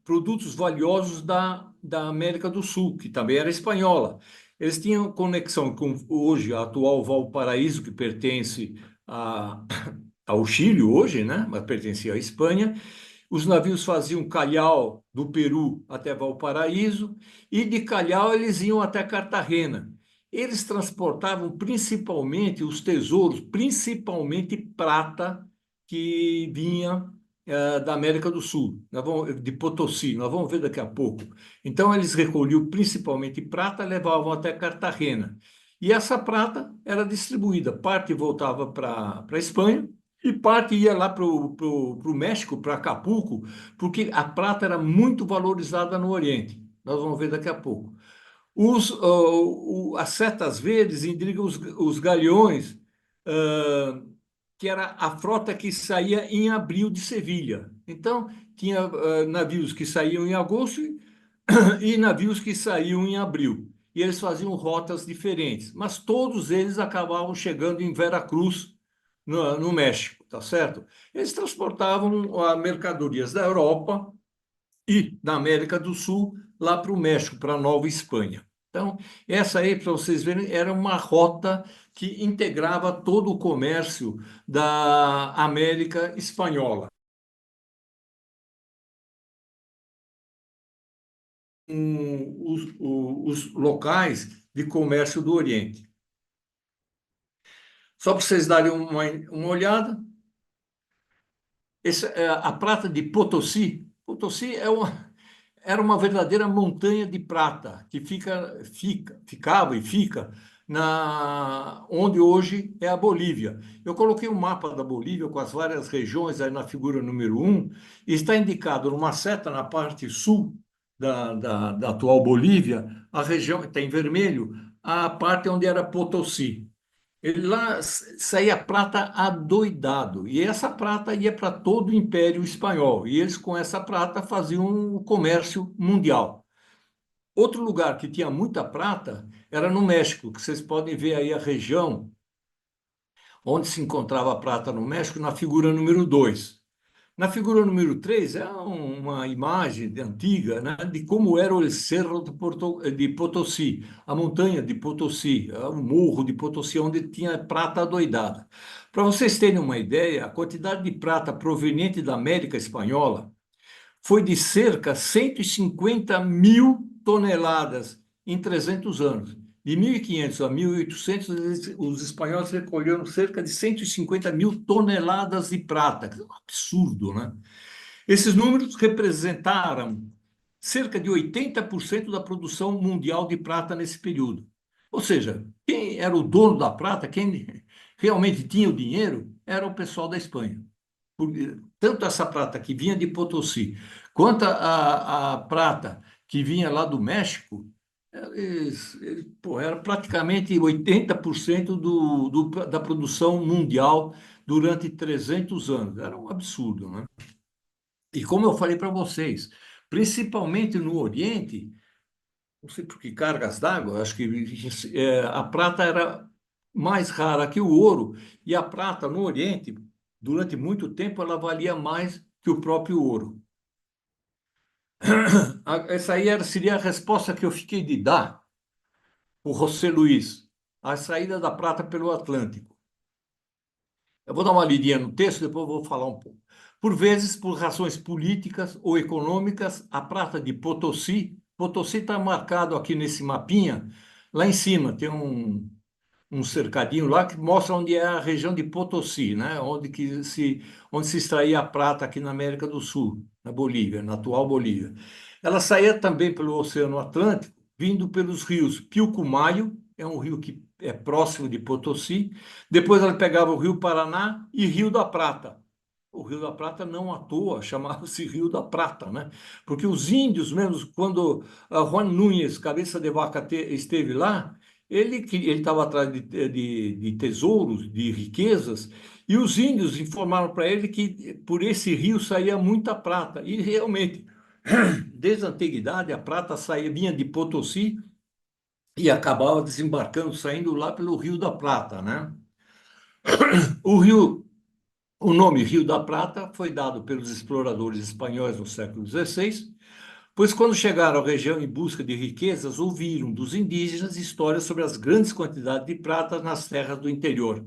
produtos valiosos da América do Sul, que também era espanhola. Eles tinham conexão com hoje a atual Valparaíso, que pertence ao Chile hoje, né? Mas pertencia à Espanha. Os navios faziam Callao do Peru até Valparaíso e de Callao eles iam até Cartagena. Eles transportavam principalmente os tesouros, principalmente prata, que vinha da América do Sul, de Potosí, nós vamos ver daqui a pouco. Então, eles recolhiam principalmente prata, levavam até Cartagena. E essa prata era distribuída, parte voltava para a Espanha e parte ia lá para o México, para Acapulco, porque a prata era muito valorizada no Oriente. Nós vamos ver daqui a pouco. As setas verdes indicam os galeões, que era a frota que saía em abril de Sevilha. Então, tinha navios que saíam em agosto e navios que saíam em abril. E eles faziam rotas diferentes, mas todos eles acabavam chegando em Veracruz, no México, tá certo? Eles transportavam mercadorias da Europa e da América do Sul lá para o México, para a Nova Espanha. Então, essa aí, para vocês verem, era uma rota que integrava todo o comércio da América Espanhola. Os locais de comércio do Oriente. Só para vocês darem uma olhada, a prata de Potosí. Potosí era uma verdadeira montanha de prata que ficava e fica onde hoje é a Bolívia. Eu coloquei um mapa da Bolívia com as várias regiões aí na figura número 1, e está indicado numa seta na parte sul da atual Bolívia, a região está em vermelho, a parte onde era Potosí. Ele lá saía prata adoidado, e essa prata ia para todo o Império Espanhol, e eles com essa prata faziam o comércio mundial. Outro lugar que tinha muita prata era no México, que vocês podem ver aí a região onde se encontrava a prata no México, na figura número 2. Na figura número 3 é uma imagem antiga, né, de como era o Cerro de Potosí, a montanha de Potosí, o morro de Potosí, onde tinha prata adoidada. Para vocês terem uma ideia, a quantidade de prata proveniente da América Espanhola foi de cerca de 150 mil toneladas em 300 anos. De 1500 a 1800, os espanhóis recolheram cerca de 150 mil toneladas de prata. Que é um absurdo, né? Esses números representaram cerca de 80% da produção mundial de prata nesse período. Ou seja, quem era o dono da prata, quem realmente tinha o dinheiro, era o pessoal da Espanha. Tanto essa prata que vinha de Potosí, quanto a prata que vinha lá do México, pô, era praticamente 80% da produção mundial durante 300 anos. Era um absurdo, né? E como eu falei para vocês, principalmente no Oriente, não sei por que cargas d'água, acho que a prata era mais rara que o ouro, e a prata no Oriente, durante muito tempo, ela valia mais que o próprio ouro. Essa aí seria a resposta que eu fiquei de dar o José Luiz, a saída da prata pelo Atlântico. Eu vou dar uma lidinha no texto, depois eu vou falar um pouco. Por vezes, por razões políticas ou econômicas, a prata de Potosí está marcado aqui nesse mapinha, lá em cima tem um cercadinho lá que mostra onde é a região de Potosí, né? Onde se extraía a prata aqui na América do Sul, na Bolívia, na atual Bolívia. Ela saía também pelo Oceano Atlântico, vindo pelos rios Pilcomayo, é um rio que é próximo de Potosí. Depois ela pegava o Rio Paraná e Rio da Prata. O Rio da Prata não à toa chamava-se Rio da Prata, né? Porque os índios mesmo, quando Juan Núñez, cabeça de vaca, esteve lá, ele estava atrás de tesouros, de riquezas, e os índios informaram para ele que por esse rio saía muita prata. E realmente, desde a antiguidade, a prata vinha de Potosí e acabava desembarcando, saindo lá pelo Rio da Prata, né? O rio, o nome Rio da Prata foi dado pelos exploradores espanhóis no século XVI, pois quando chegaram à região em busca de riquezas, ouviram dos indígenas histórias sobre as grandes quantidades de prata nas terras do interior,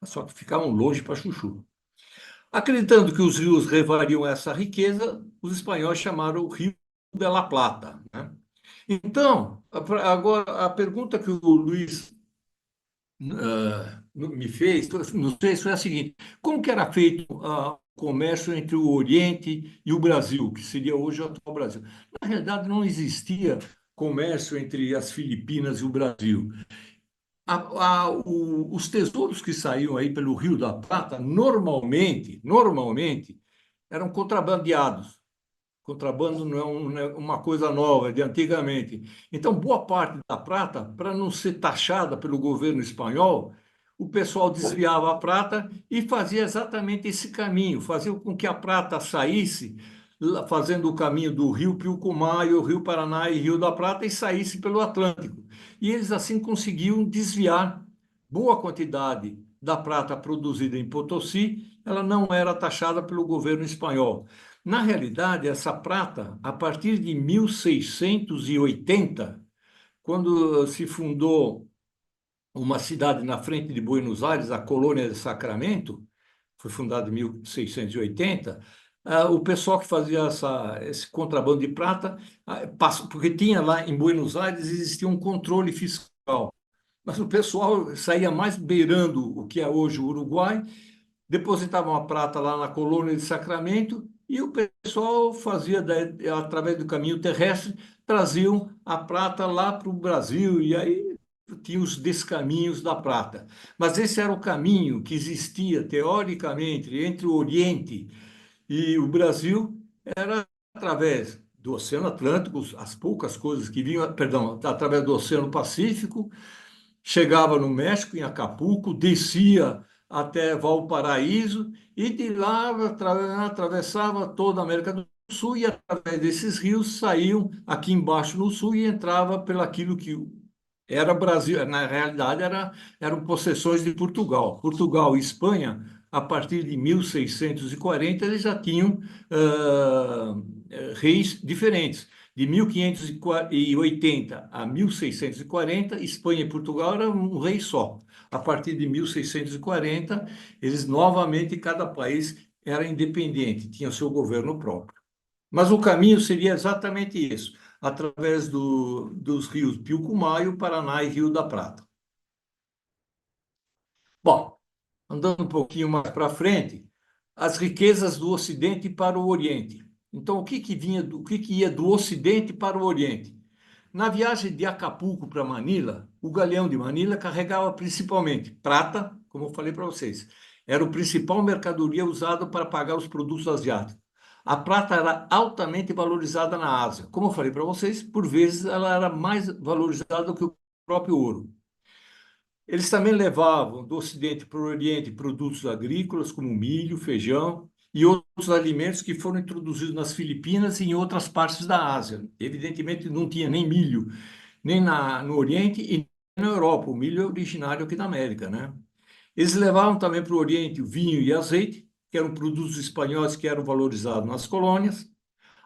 só que ficavam longe para chuchu. Acreditando que os rios levariam essa riqueza, os espanhóis chamaram o Rio de la Plata, né? Então, agora a pergunta que o Luiz me fez, não sei se foi a seguinte: como que era feito o comércio entre o Oriente e o Brasil, que seria hoje o atual Brasil? Na realidade, não existia comércio entre as Filipinas e o Brasil. Os tesouros que saíam aí pelo Rio da Prata, normalmente, eram contrabandeados. Contrabando não é uma coisa nova, é de antigamente. Então, boa parte da prata, para não ser taxada pelo governo espanhol, o pessoal desviava a prata e fazia exatamente esse caminho, fazia com que a prata saísse, fazendo o caminho do Rio Pilcomayo, Rio Paraná e Rio da Prata, e saísse pelo Atlântico. E eles assim conseguiam desviar boa quantidade da prata produzida em Potosí, ela não era taxada pelo governo espanhol. Na realidade, essa prata, a partir de 1680, quando se fundou uma cidade na frente de Buenos Aires, a Colônia de Sacramento, foi fundada em 1680, o pessoal que fazia esse contrabando de prata, porque tinha lá em Buenos Aires, existia um controle fiscal, mas o pessoal saía mais beirando o que é hoje o Uruguai, depositavam a prata lá na colônia de Sacramento e o pessoal fazia, através do caminho terrestre, traziam a prata lá para o Brasil e aí tinha os descaminhos da prata. Mas esse era o caminho que existia, teoricamente, entre o Oriente e o Brasil, era através do Oceano Atlântico, as poucas coisas que vinham, perdão, através do Oceano Pacífico, chegava no México, em Acapulco, descia até Valparaíso e de lá atravessava toda a América do Sul e através desses rios saíam aqui embaixo no sul e entrava pelaquilo que era Brasil, na realidade eram possessões de Portugal. Portugal e Espanha, a partir de 1640, eles já tinham reis diferentes. De 1580 a 1640, Espanha e Portugal eram um rei só. A partir de 1640, eles novamente, cada país era independente, tinha seu governo próprio. Mas o caminho seria exatamente isso, através dos rios Pilcomayo, Paraná e Rio da Prata. Bom, andando um pouquinho mais para frente, as riquezas do Ocidente para o Oriente. Então, o que ia do Ocidente para o Oriente? Na viagem de Acapulco para Manila, o galeão de Manila carregava principalmente prata, como eu falei para vocês. Era o principal mercadoria usado para pagar os produtos asiáticos. A prata era altamente valorizada na Ásia. Como eu falei para vocês, por vezes ela era mais valorizada do que o próprio ouro. Eles também levavam do Ocidente para o Oriente produtos agrícolas, como milho, feijão e outros alimentos que foram introduzidos nas Filipinas e em outras partes da Ásia. Evidentemente, não tinha nem milho, nem no Oriente e nem na Europa. O milho é originário aqui da América, né? Eles levavam também para o Oriente o vinho e azeite, que eram produtos espanhóis que eram valorizados nas colônias,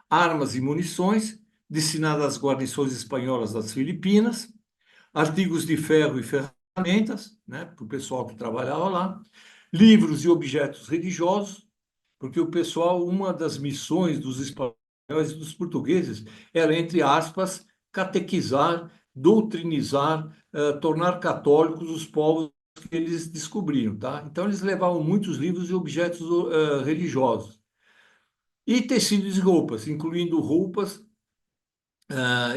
armas e munições, destinadas às guarnições espanholas das Filipinas, artigos de ferro e ferramentas, né, para o pessoal que trabalhava lá, livros e objetos religiosos, porque o pessoal, uma das missões dos espanhóis e dos portugueses era, entre aspas, catequizar, doutrinizar, tornar católicos os povos que eles descobriram, tá? Então eles levavam muitos livros e objetos religiosos. E tecidos e roupas, incluindo roupas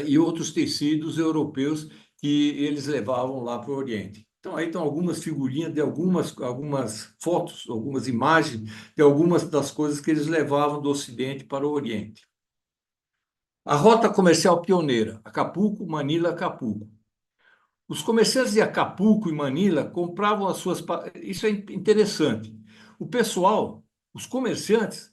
e outros tecidos europeus que eles levavam lá para o Oriente. Então, aí estão algumas figurinhas de algumas fotos, algumas imagens de algumas das coisas que eles levavam do Ocidente para o Oriente. A rota comercial pioneira, Acapulco, Manila, Acapulco. Os comerciantes de Acapulco e Manila compravam as suas... Isso é interessante. O pessoal, os comerciantes,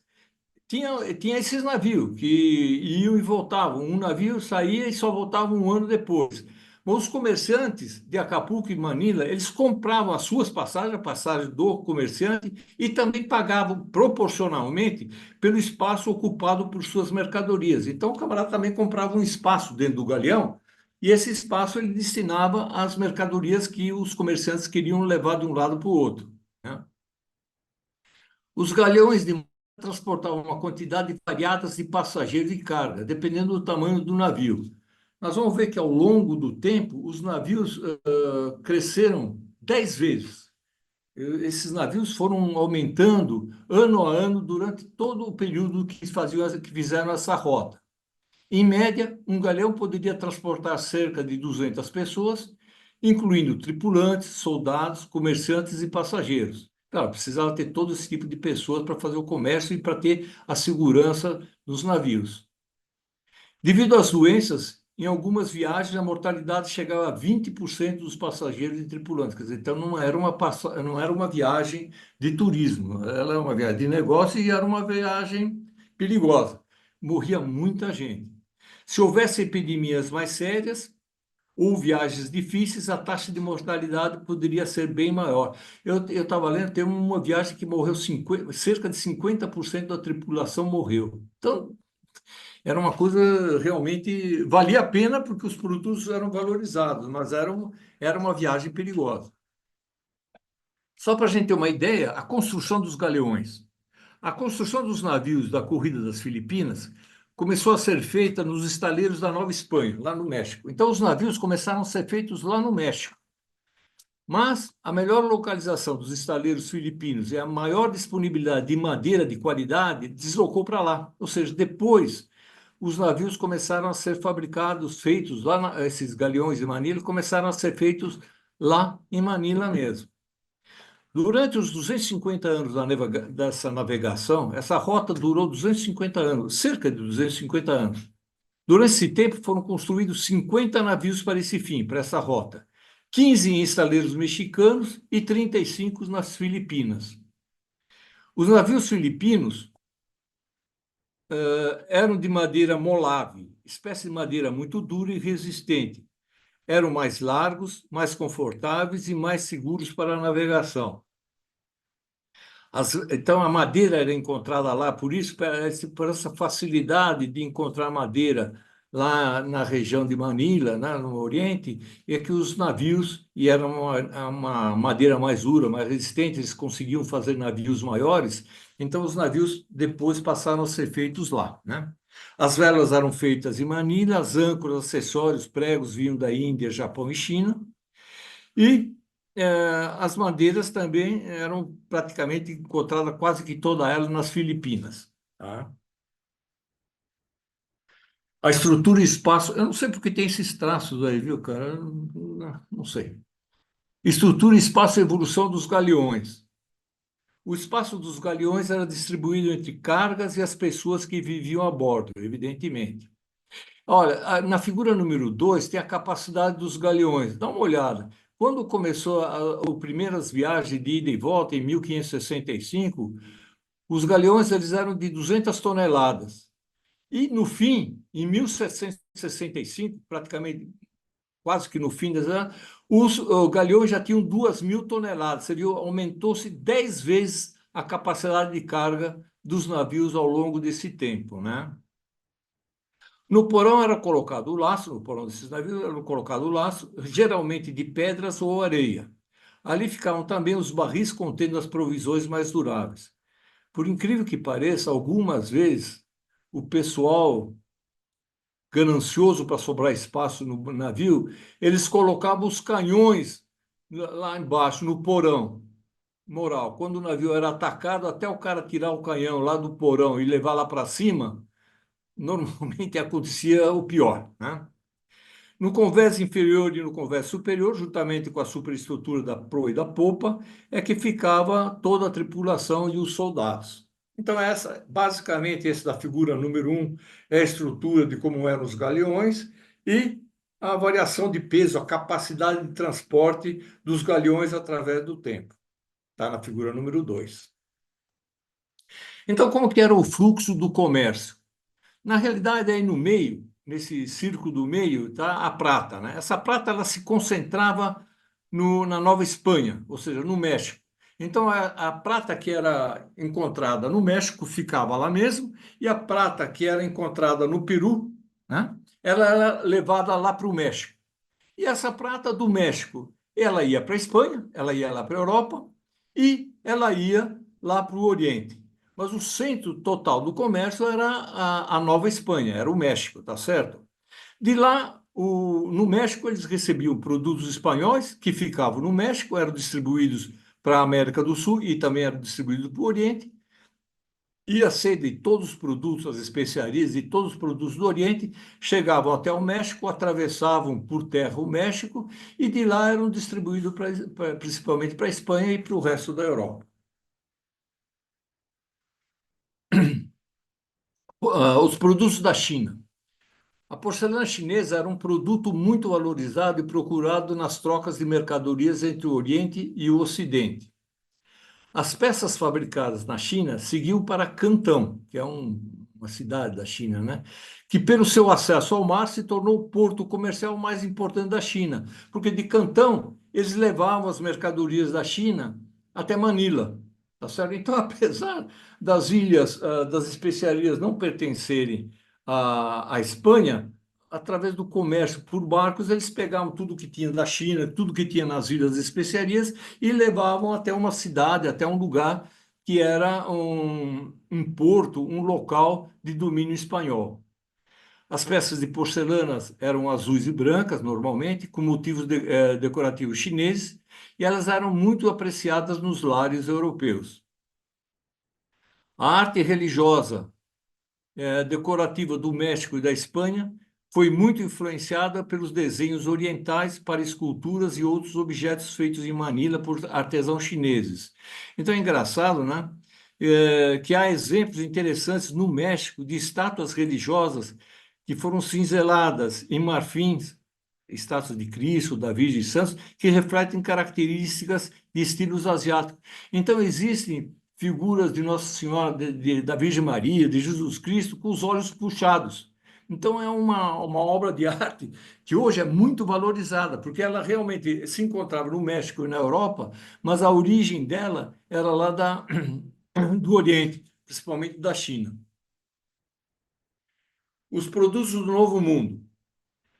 tinha esses navios que iam e voltavam. Um navio saía e só voltava um ano depois. Mas os comerciantes de Acapulco e Manila, eles compravam as suas passagens, a passagem do comerciante, e também pagavam proporcionalmente pelo espaço ocupado por suas mercadorias. Então, o camarada também comprava um espaço dentro do galeão, e esse espaço ele destinava às mercadorias que os comerciantes queriam levar de um lado para o outro, né? Os galeões de transportavam uma quantidade variada de passageiros e carga, dependendo do tamanho do navio. Nós vamos ver que, ao longo do tempo, os navios cresceram 10 vezes. Esses navios foram aumentando ano a ano durante todo o período que fizeram essa rota. Em média, um galeão poderia transportar cerca de 200 pessoas, incluindo tripulantes, soldados, comerciantes e passageiros. Claro, precisava ter todo esse tipo de pessoas para fazer o comércio e para ter a segurança dos navios. Devido às doenças, em algumas viagens a mortalidade chegava a 20% dos passageiros e tripulantes. Quer dizer, então não era uma viagem de turismo, ela era uma viagem de negócio e era uma viagem perigosa. Morria muita gente. Se houvesse epidemias mais sérias ou viagens difíceis, a taxa de mortalidade poderia ser bem maior. Eu estava lendo, tem uma viagem que morreu cerca de 50% da tripulação morreu. Então, era uma coisa realmente... Valia a pena porque os produtos eram valorizados, mas era uma viagem perigosa. Só para a gente ter uma ideia, a construção dos galeões. A construção dos navios da corrida das Filipinas começou a ser feita nos estaleiros da Nova Espanha, lá no México. Então, os navios começaram a ser feitos lá no México. Mas a melhor localização dos estaleiros filipinos e a maior disponibilidade de madeira de qualidade deslocou para lá. Ou seja, depois os navios começaram a ser fabricados, feitos lá, esses galeões de Manila começaram a ser feitos lá em Manila mesmo. Durante os 250 anos dessa navegação, essa rota durou 250 anos, cerca de 250 anos. Durante esse tempo foram construídos 50 navios para esse fim, para essa rota. 15 em estaleiros mexicanos e 35 nas Filipinas. Os navios filipinos eram de madeira molave, espécie de madeira muito dura e resistente. Eram mais largos, mais confortáveis e mais seguros para a navegação. Então, a madeira era encontrada lá, por essa facilidade de encontrar madeira lá na região de Manila, né, no Oriente, é que os navios, e era uma madeira mais dura, mais resistente, eles conseguiam fazer navios maiores, então os navios depois passaram a ser feitos lá, né? As velas eram feitas em Manila, as âncoras, acessórios, pregos vinham da Índia, Japão e China, e as madeiras também eram praticamente encontradas quase que toda ela nas Filipinas. Tá? A estrutura e espaço, eu não sei porque tem esses traços aí, viu, cara? Eu não sei. Estrutura, espaço e evolução dos galeões. O espaço dos galeões era distribuído entre cargas e as pessoas que viviam a bordo, evidentemente. Olha, na figura número 2 tem a capacidade dos galeões. Dá uma olhada. Quando começou as primeiras viagens de ida e volta, em 1565, os galeões eles eram de 200 toneladas. E, no fim, em 1765, praticamente quase que no fim das anos, os galeões já tinham 2.000 toneladas. Seria, aumentou-se 10 vezes a capacidade de carga dos navios ao longo desse tempo, né? No porão era colocado o laço, no porão desses navios era colocado o laço, geralmente de pedras ou areia. Ali ficavam também os barris contendo as provisões mais duráveis. Por incrível que pareça, algumas vezes o pessoal ganancioso para sobrar espaço no navio, eles colocavam os canhões lá embaixo, no porão. Moral, quando o navio era atacado, até o cara tirar o canhão lá do porão e levar lá para cima, normalmente acontecia o pior, né? No convés inferior e no convés superior, juntamente com a superestrutura da proa e da popa, é que ficava toda a tripulação e os soldados. Então, basicamente, esse da figura número 1 é a estrutura de como eram os galeões e a variação de peso, a capacidade de transporte dos galeões através do tempo. Está na figura número 2. Então, como que era o fluxo do comércio? Na realidade, aí no meio, nesse círculo do meio, está a prata, né? Essa prata ela se concentrava na Nova Espanha, ou seja, no México. Então, a prata que era encontrada no México ficava lá mesmo, e a prata que era encontrada no Peru, né? Ela era levada lá para o México. E essa prata do México, ela ia para a Espanha, ela ia lá para a Europa e ela ia lá para o Oriente. Mas o centro total do comércio era a Nova Espanha, era o México, tá certo? De lá, no México, eles recebiam produtos espanhóis que ficavam no México, eram distribuídos para a América do Sul e também eram distribuídos para o Oriente. E a sede de todos os produtos, as especiarias e todos os produtos do Oriente chegavam até o México, atravessavam por terra o México e de lá eram distribuídos principalmente para a Espanha e para o resto da Europa. Os produtos da China. A porcelana chinesa era um produto muito valorizado e procurado nas trocas de mercadorias entre o Oriente e o Ocidente. As peças fabricadas na China seguiam para Cantão, que é uma cidade da China, né? Que, pelo seu acesso ao mar, se tornou o porto comercial mais importante da China, porque de Cantão eles levavam as mercadorias da China até Manila, tá certo? Então, apesar das ilhas, das especiarias não pertencerem à Espanha, através do comércio por barcos, eles pegavam tudo que tinha da China, tudo que tinha nas ilhas das especiarias e levavam até uma cidade, até um lugar que era um porto, um local de domínio espanhol. As peças de porcelanas eram azuis e brancas, normalmente, com motivos decorativos chineses, e elas eram muito apreciadas nos lares europeus. A arte religiosa decorativa do México e da Espanha foi muito influenciada pelos desenhos orientais para esculturas e outros objetos feitos em Manila por artesãos chineses. Então é engraçado, né? Que há exemplos interessantes no México de estátuas religiosas que foram cinzeladas em marfins, estátuas de Cristo, da Virgem e Santos, que refletem características de estilos asiáticos. Então, existem figuras de Nossa Senhora, da Virgem Maria, de Jesus Cristo, com os olhos puxados. Então, é uma obra de arte que hoje é muito valorizada, porque ela realmente se encontrava no México e na Europa, mas a origem dela era lá do Oriente, principalmente da China. Os produtos do Novo Mundo.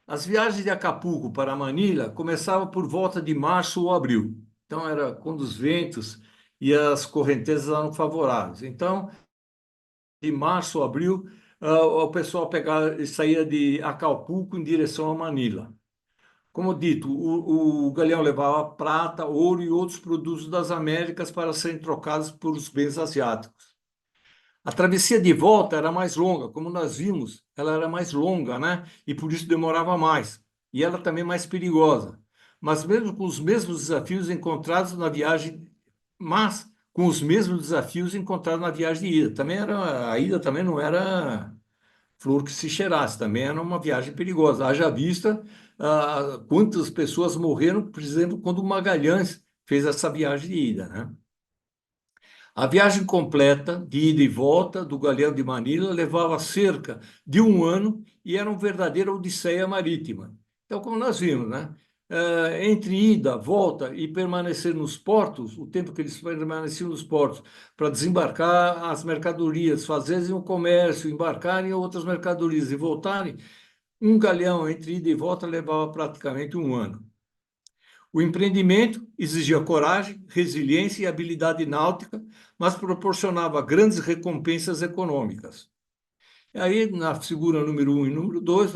As viagens de Acapulco para Manilha começavam por volta de março ou abril. Então, era quando os ventos e as correntezas eram favoráveis. Então, de março ou abril, o pessoal saía de Acapulco em direção a Manila. Como dito, o galeão levava prata, ouro e outros produtos das Américas para serem trocados por os bens asiáticos. A travessia de volta era mais longa, como nós vimos, ela era mais longa, né? E por isso demorava mais. E ela também mais perigosa. Mas mesmo com os mesmos desafios encontrados na viagem, mas com os mesmos desafios encontrados na viagem de ida. A ida também não era flor que se cheirasse, também era uma viagem perigosa. Haja vista quantas pessoas morreram, por exemplo, quando o Magalhães fez essa viagem de ida, né? A viagem completa, de ida e volta, do Galeão de Manila, levava cerca de um ano e era uma verdadeira odisseia marítima. Então, como nós vimos, né? Entre ida, volta e permanecer nos portos, o tempo que eles permaneciam nos portos, para desembarcar as mercadorias, fazerem o comércio, embarcarem outras mercadorias e voltarem, um galeão entre ida e volta levava praticamente um ano. O empreendimento exigia coragem, resiliência e habilidade náutica, mas proporcionava grandes recompensas econômicas. E aí, na figura número 1 e número 2,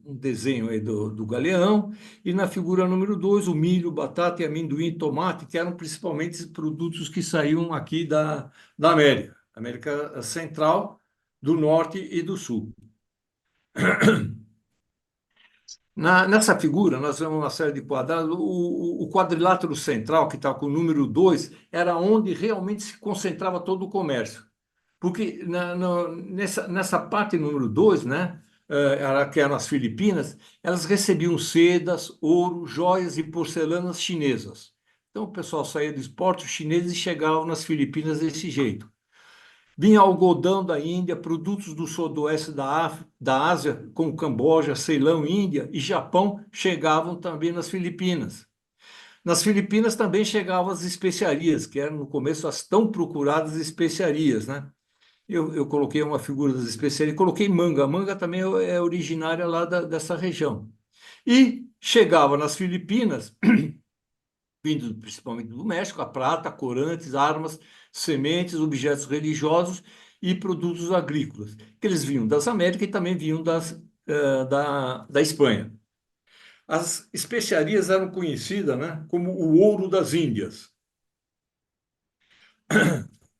um desenho aí do galeão, e na figura número 2, o milho, batata e amendoim, tomate, que eram principalmente produtos que saíam aqui da América, América Central, do Norte e do Sul. Nessa figura, nós vemos uma série de quadrados. O quadrilátero central, que está com o número 2, era onde realmente se concentrava todo o comércio. Porque nessa parte número 2, né, que eram as Filipinas, elas recebiam sedas, ouro, joias e porcelanas chinesas. Então o pessoal saía dos portos chineses e chegava nas Filipinas desse jeito. Vinha algodão da Índia, produtos do sudoeste da Ásia, como Camboja, Ceilão, Índia e Japão, chegavam também nas Filipinas. Nas Filipinas também chegavam as especiarias, que eram no começo as tão procuradas especiarias, né? Eu coloquei uma figura das especiarias, coloquei manga. A manga também é originária lá dessa região. E chegava nas Filipinas, vindo principalmente do México, a prata, corantes, armas, sementes, objetos religiosos e produtos agrícolas, que eles vinham das Américas e também vinham da Espanha. As especiarias eram conhecidas, né, como o ouro das Índias.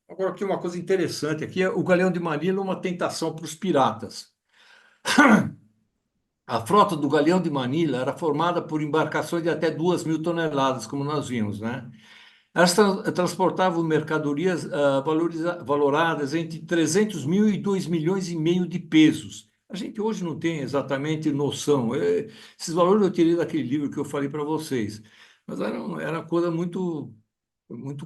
Agora, aqui uma coisa interessante, aqui o Galeão de Manila é uma tentação para os piratas. A frota do Galeão de Manila era formada por embarcações de até 2.000 toneladas, como nós vimos, né? Elas transportavam mercadorias valoradas entre 300 mil e 2 milhões e meio de pesos. A gente hoje não tem exatamente noção. Esses valores eu tirei daquele livro que eu falei para vocês, mas era uma coisa muito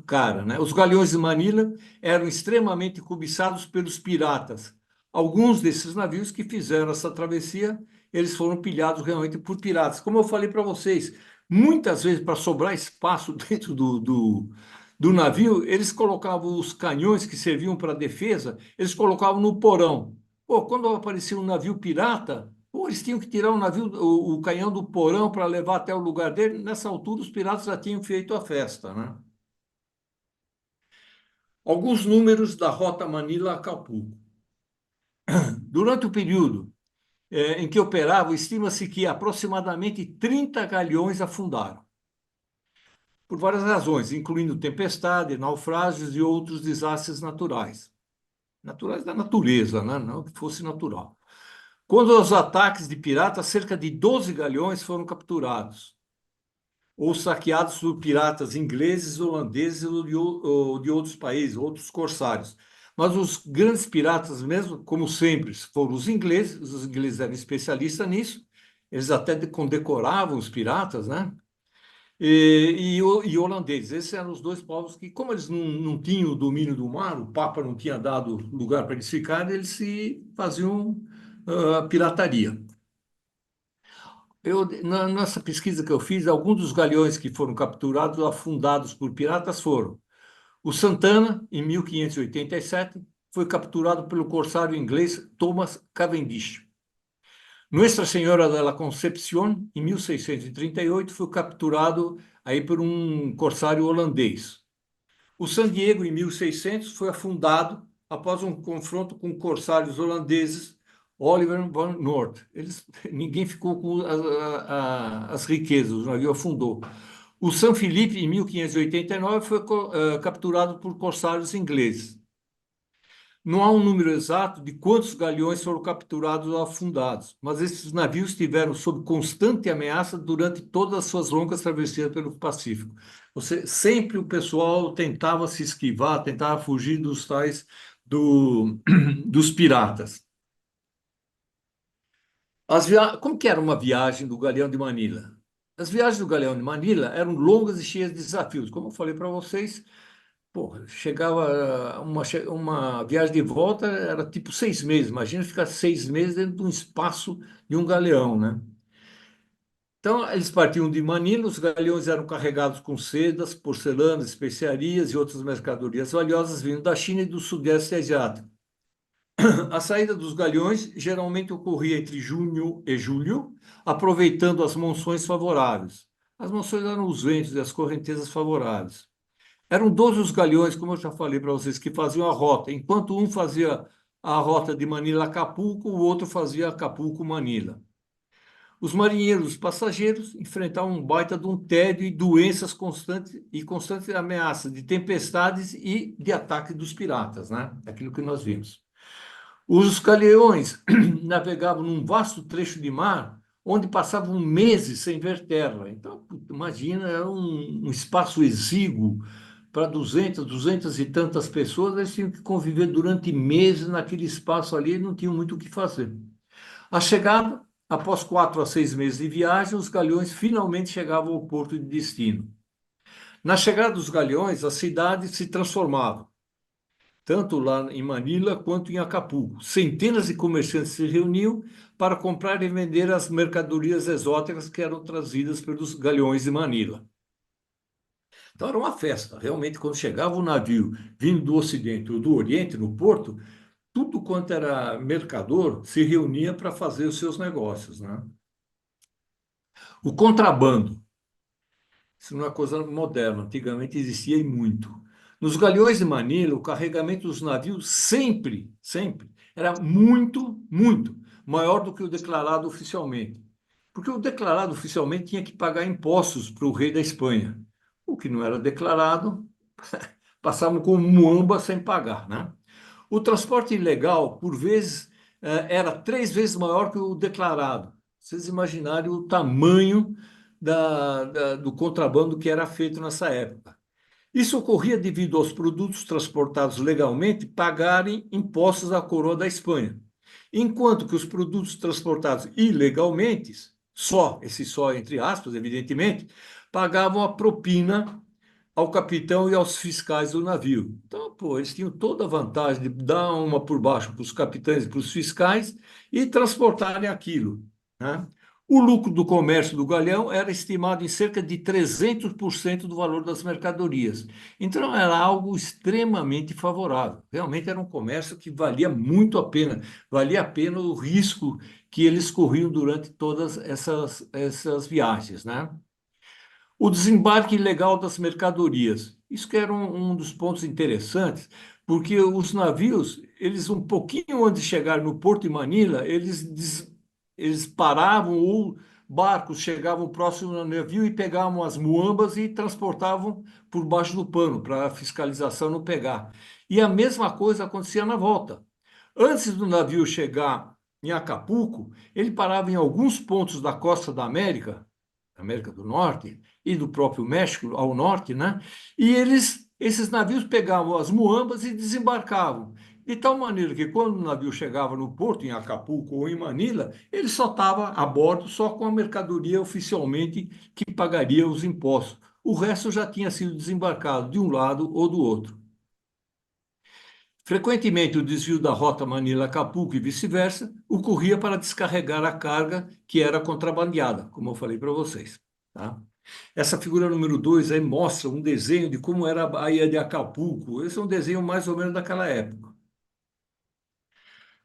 cara, né? Os galeões de Manila eram extremamente cobiçados pelos piratas. Alguns desses navios que fizeram essa travessia, eles foram pilhados realmente por piratas. Como eu falei para vocês, muitas vezes, para sobrar espaço dentro do navio, eles colocavam os canhões que serviam para defesa, eles colocavam no porão. Pô, quando aparecia um navio pirata, pô, eles tinham que tirar o canhão do porão para levar até o lugar dele. Nessa altura, os piratas já tinham feito a festa, né? Alguns números da Rota Manila-Acapulco. Durante o período em que operava, estima-se que aproximadamente 30 galeões afundaram, por várias razões, incluindo tempestade, naufrágios e outros desastres naturais. Naturais da natureza, né? Não que fosse natural. Quando os ataques de piratas, cerca de 12 galeões foram capturados ou saqueados por piratas ingleses, holandeses ou de outros países, outros corsários. mas os grandes piratas mesmo, como sempre, foram os ingleses eram especialistas nisso, eles até condecoravam os piratas, né? E holandeses. Esses eram os dois povos que, como eles não tinham o domínio do mar, o Papa não tinha dado lugar para eles ficarem, eles se faziam pirataria. Nessa pesquisa que eu fiz, alguns dos galeões que foram capturados, afundados por piratas foram o Santana, em 1587, foi capturado pelo corsário inglês Thomas Cavendish. Nuestra Senhora de la Concepción, em 1638, foi capturado aí por um corsário holandês. O San Diego, em 1600, foi afundado após um confronto com corsários holandeses, Oliver van Noort. Ninguém ficou com as riquezas, o navio afundou. O São Felipe, em 1589, foi capturado por corsários ingleses. Não há um número exato de quantos galeões foram capturados ou afundados, mas esses navios estiveram sob constante ameaça durante todas as suas longas travessias pelo Pacífico. Sempre o pessoal tentava se esquivar, tentava fugir dos tais dos piratas. Como que era uma viagem do Galeão de Manila? As viagens do Galeão de Manila eram longas e cheias de desafios. Como eu falei para vocês, pô, chegava uma viagem de volta, era tipo 6 meses. Imagina ficar 6 meses dentro de um espaço de um galeão, né? Então, eles partiam de Manila, os galeões eram carregados com sedas, porcelanas, especiarias e outras mercadorias valiosas vindo da China e do Sudeste Asiático. A saída dos galeões geralmente ocorria entre junho e julho, aproveitando as monções favoráveis. As monções eram os ventos e as correntezas favoráveis. Eram 12 os galeões, como eu já falei para vocês, que faziam a rota. Enquanto um fazia a rota de Manila a Acapulco, o outro fazia Acapulco-Manila. Os marinheiros, os passageiros, enfrentavam um baita de um tédio e doenças constantes e constantes ameaças de tempestades e de ataque dos piratas, né? Aquilo que nós vimos. Os galeões navegavam num vasto trecho de mar, onde passavam meses sem ver terra. Então, imagina, era um espaço exíguo para 200 e tantas pessoas, eles tinham que conviver durante meses naquele espaço ali e não tinham muito o que fazer. A chegada, após 4 a 6 meses de viagem, os galeões finalmente chegavam ao porto de destino. Na chegada dos galeões, a cidade se transformava, tanto lá em Manila quanto em Acapulco. Centenas de comerciantes se reuniam para comprar e vender as mercadorias exóticas que eram trazidas pelos galeões de Manila. Então era uma festa. Realmente, quando chegava o navio vindo do Ocidente ou do Oriente, no porto, tudo quanto era mercador se reunia para fazer os seus negócios, né? O contrabando. Isso não é coisa moderna, antigamente existia e muito. Nos galeões de Manila, o carregamento dos navios sempre, era muito maior do que o declarado oficialmente. Porque o declarado oficialmente tinha que pagar impostos para o rei da Espanha. O que não era declarado, passavam com muamba sem pagar, né? O transporte ilegal, por vezes, era 3 vezes maior que o declarado. Vocês imaginarem o tamanho do contrabando que era feito nessa época. Isso ocorria devido aos produtos transportados legalmente pagarem impostos à coroa da Espanha, enquanto que os produtos transportados ilegalmente, esse só entre aspas, evidentemente, pagavam a propina ao capitão e aos fiscais do navio. Então, pô, eles tinham toda a vantagem de dar uma por baixo para os capitães e para os fiscais e transportarem aquilo, né? O lucro do comércio do galeão era estimado em cerca de 300% do valor das mercadorias. Então, era algo extremamente favorável. Realmente era um comércio que valia muito a pena, valia a pena o risco que eles corriam durante todas essas viagens, né? O desembarque ilegal das mercadorias. Isso que era um dos pontos interessantes, porque os navios, eles um pouquinho antes de chegar no Porto de Manila, eles paravam ou barcos chegavam próximo ao navio e pegavam as muambas e transportavam por baixo do pano para a fiscalização não pegar. E a mesma coisa acontecia na volta. Antes do navio chegar em Acapulco, ele parava em alguns pontos da costa da América do Norte e do próprio México ao norte, né? E esses navios pegavam as muambas e desembarcavam. de tal maneira que quando o navio chegava no porto, em Acapulco ou em Manila, ele só estava a bordo só com a mercadoria oficialmente que pagaria os impostos. O resto já tinha sido desembarcado de um lado ou do outro. Frequentemente, o desvio da rota Manila-Acapulco e vice-versa ocorria para descarregar a carga que era contrabandeada, como eu falei para vocês. Tá? Essa figura número 2 aí mostra um desenho de como era a Baía de Acapulco. Esse é um desenho mais ou menos daquela época.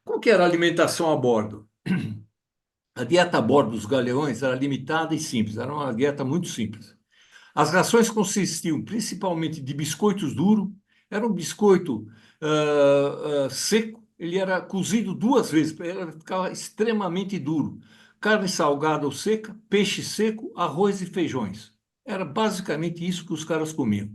Qual que era a alimentação a bordo? A dieta a bordo dos galeões era limitada e simples, era uma dieta muito simples. As rações consistiam principalmente de biscoitos duros, era um biscoito seco, ele era cozido duas vezes, ele ficava extremamente duro. Carne salgada ou seca, peixe seco, arroz e feijões. Era basicamente isso que os caras comiam.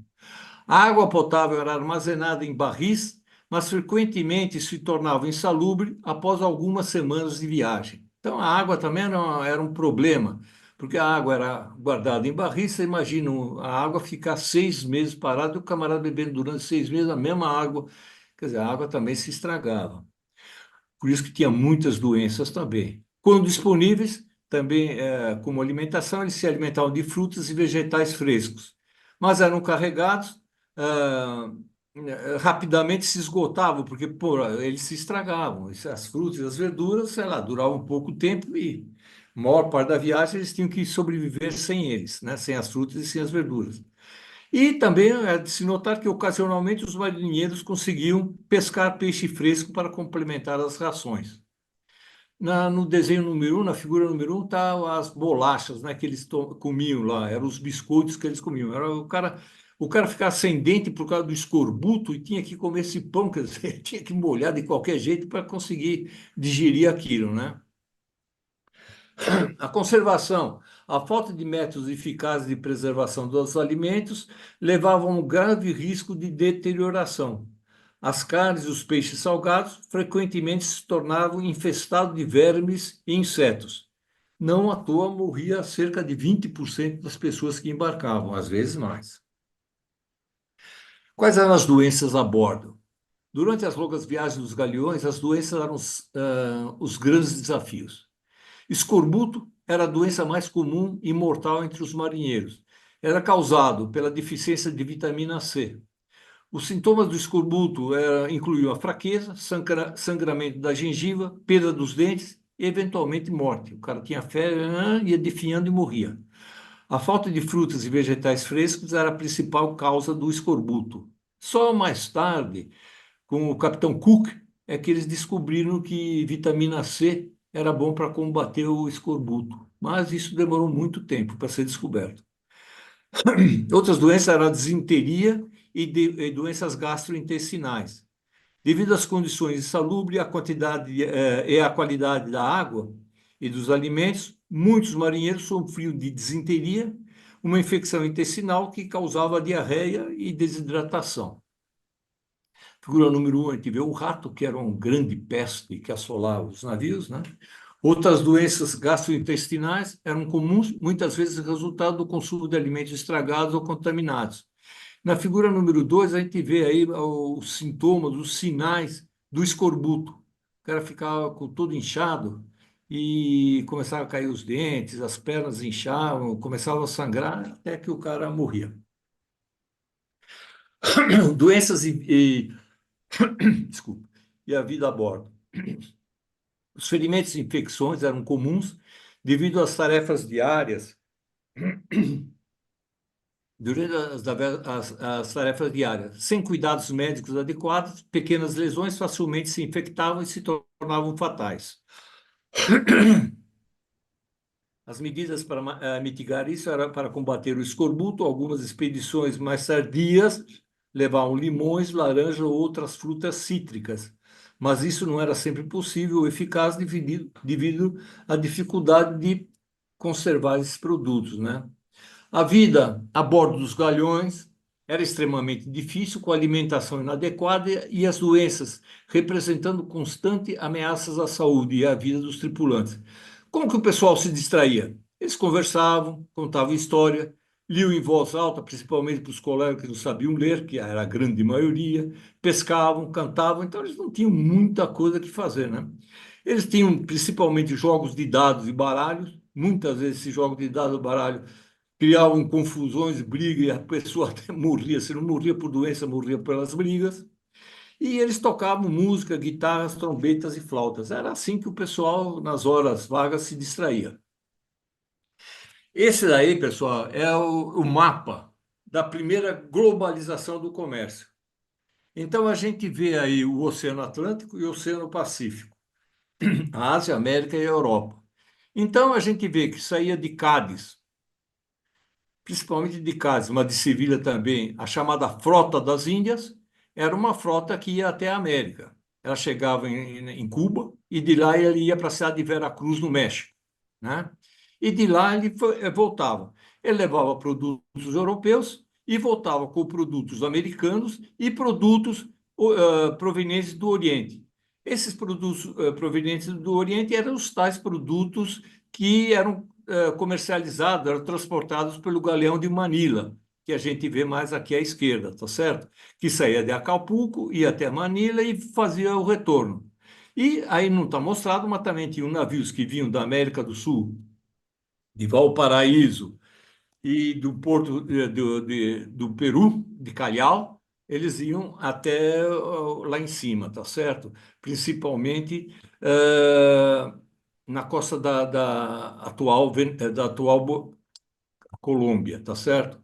A água potável era armazenada em barris, mas frequentemente se tornava insalubre após algumas semanas de viagem. Então a água também era um problema, porque a água era guardada em barris. Você imagina a água ficar 6 meses parada e o camarada bebendo durante 6 meses a mesma água. Quer dizer, a água também se estragava. Por isso que tinha muitas doenças também. Quando disponíveis, também como alimentação, eles se alimentavam de frutas e vegetais frescos, mas eram carregados, ah, rapidamente se esgotavam, porque pô, eles se estragavam. As frutas e as verduras, sei lá, duravam pouco tempo e a maior parte da viagem eles tinham que sobreviver sem eles, né? Sem as frutas e sem as verduras. E também é de se notar que ocasionalmente os marinheiros conseguiam pescar peixe fresco para complementar as rações. No desenho número 1, na figura número 1, tá as bolachas, né, que eles comiam lá, eram os biscoitos que eles comiam. Era o cara ficava sem dente por causa do escorbuto e tinha que comer esse pão, quer dizer, tinha que molhar de qualquer jeito para conseguir digerir aquilo, né? A conservação, a falta de métodos eficazes de preservação dos alimentos levavam a um grave risco de deterioração. As carnes e os peixes salgados frequentemente se tornavam infestados de vermes e insetos. Não à toa morria cerca de 20% das pessoas que embarcavam, às vezes mais. Quais eram as doenças a bordo? Durante as longas viagens dos galeões, as doenças eram os grandes desafios. Escorbuto era a doença mais comum e mortal entre os marinheiros. Era causado pela deficiência de vitamina C. Os sintomas do escorbuto incluíam a fraqueza, sangramento da gengiva, perda dos dentes e, eventualmente, morte. O cara tinha febre, ia definhando e morria. A falta de frutas e vegetais frescos era a principal causa do escorbuto. Só mais tarde, com o Capitão Cook, é que eles descobriram que vitamina C era bom para combater o escorbuto. Mas isso demorou muito tempo para ser descoberto. Outras doenças eram a disenteria e doenças gastrointestinais. Devido às condições insalubres, a quantidade e a qualidade da água e dos alimentos, muitos marinheiros sofriam de disenteria, uma infecção intestinal que causava diarreia e desidratação. Figura número 1, a gente vê o rato, que era uma grande peste que assolava os navios, né? Outras doenças gastrointestinais eram comuns, muitas vezes resultado do consumo de alimentos estragados ou contaminados. Na figura número 2, a gente vê aí os sintomas, os sinais do escorbuto. O cara ficava com todo inchado e começava a cair os dentes, as pernas inchavam, começava a sangrar até que o cara morria. Doenças desculpa, e a vida a bordo. Os ferimentos e infecções eram comuns devido às tarefas diárias, durante as tarefas diárias. Sem cuidados médicos adequados, pequenas lesões facilmente se infectavam e se tornavam fatais. As medidas para mitigar isso eram para combater o escorbuto. Algumas expedições mais tardias levavam limões, laranja ou outras frutas cítricas, mas isso não era sempre possível ou eficaz devido à dificuldade de conservar esses produtos, né? A vida a bordo dos galhões era extremamente difícil, com alimentação inadequada e as doenças representando constante ameaças à saúde e à vida dos tripulantes. Como que o pessoal se distraía? Eles conversavam, contavam história, liam em voz alta, principalmente para os colegas que não sabiam ler, que era a grande maioria, pescavam, cantavam, então eles não tinham muita coisa que fazer, né? Eles tinham principalmente jogos de dados e baralhos, muitas vezes esses jogos de dados e baralho criavam confusões, brigas, e a pessoa até morria, se não morria por doença, morria pelas brigas. E eles tocavam música, guitarras, trombetas e flautas. Era assim que o pessoal, nas horas vagas, se distraía. Esse daí, pessoal, é o mapa da primeira globalização do comércio. Então, a gente vê aí o Oceano Atlântico e o Oceano Pacífico, a Ásia, a América e a Europa. Então, a gente vê que saía de Cádiz, principalmente de Cádiz, mas de Sevilha também, a chamada Frota das Índias, era uma frota que ia até a América. Ela chegava em Cuba e de lá ele ia para a cidade de Veracruz, no México, né? E de lá ele voltava. Ele levava produtos europeus e voltava com produtos americanos e produtos provenientes do Oriente. Esses produtos provenientes do Oriente eram os tais produtos que eram comercializados, eram transportados pelo galeão de Manila, que a gente vê mais aqui à esquerda, tá certo? Que saía de Acapulco, ia até Manila e fazia o retorno. E aí não está mostrado, mas também tinham navios que vinham da América do Sul, de Valparaíso e do porto do Peru, de Callao, eles iam até lá em cima, tá certo? Principalmente na costa da atual Colômbia, tá certo?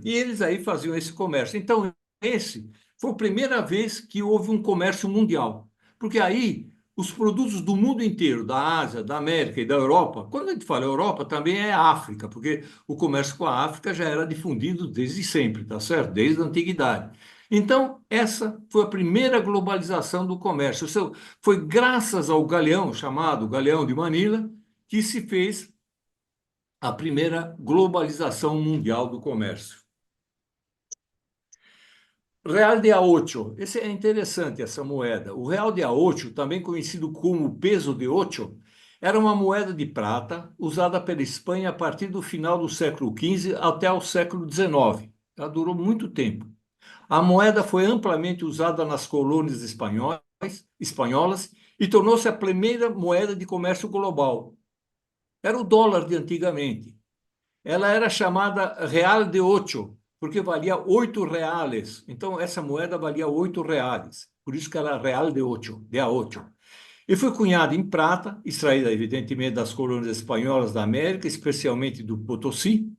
E eles aí faziam esse comércio. Então, esse foi a primeira vez que houve um comércio mundial. Porque aí os produtos do mundo inteiro, da Ásia, da América e da Europa, quando a gente fala Europa, também é África, porque o comércio com a África já era difundido desde sempre, tá certo? Desde a antiguidade. Então, essa foi a primeira globalização do comércio. Foi graças ao galeão, chamado Galeão de Manila, que se fez a primeira globalização mundial do comércio. Real de A8, esse é interessante, essa moeda. O real de A8, também conhecido como peso de ocho, era uma moeda de prata usada pela Espanha a partir do final do século XV até o século XIX. Ela durou muito tempo. A moeda foi amplamente usada nas colônias espanholas e tornou-se a primeira moeda de comércio global. Era o dólar de antigamente. Ela era chamada Real de Ocho, porque valia 8 reales. Então, essa moeda valia 8 reais. Por isso que era Real de Ocho, de a ocho. E foi cunhada em prata, extraída, evidentemente, das colônias espanholas da América, especialmente do Potosí.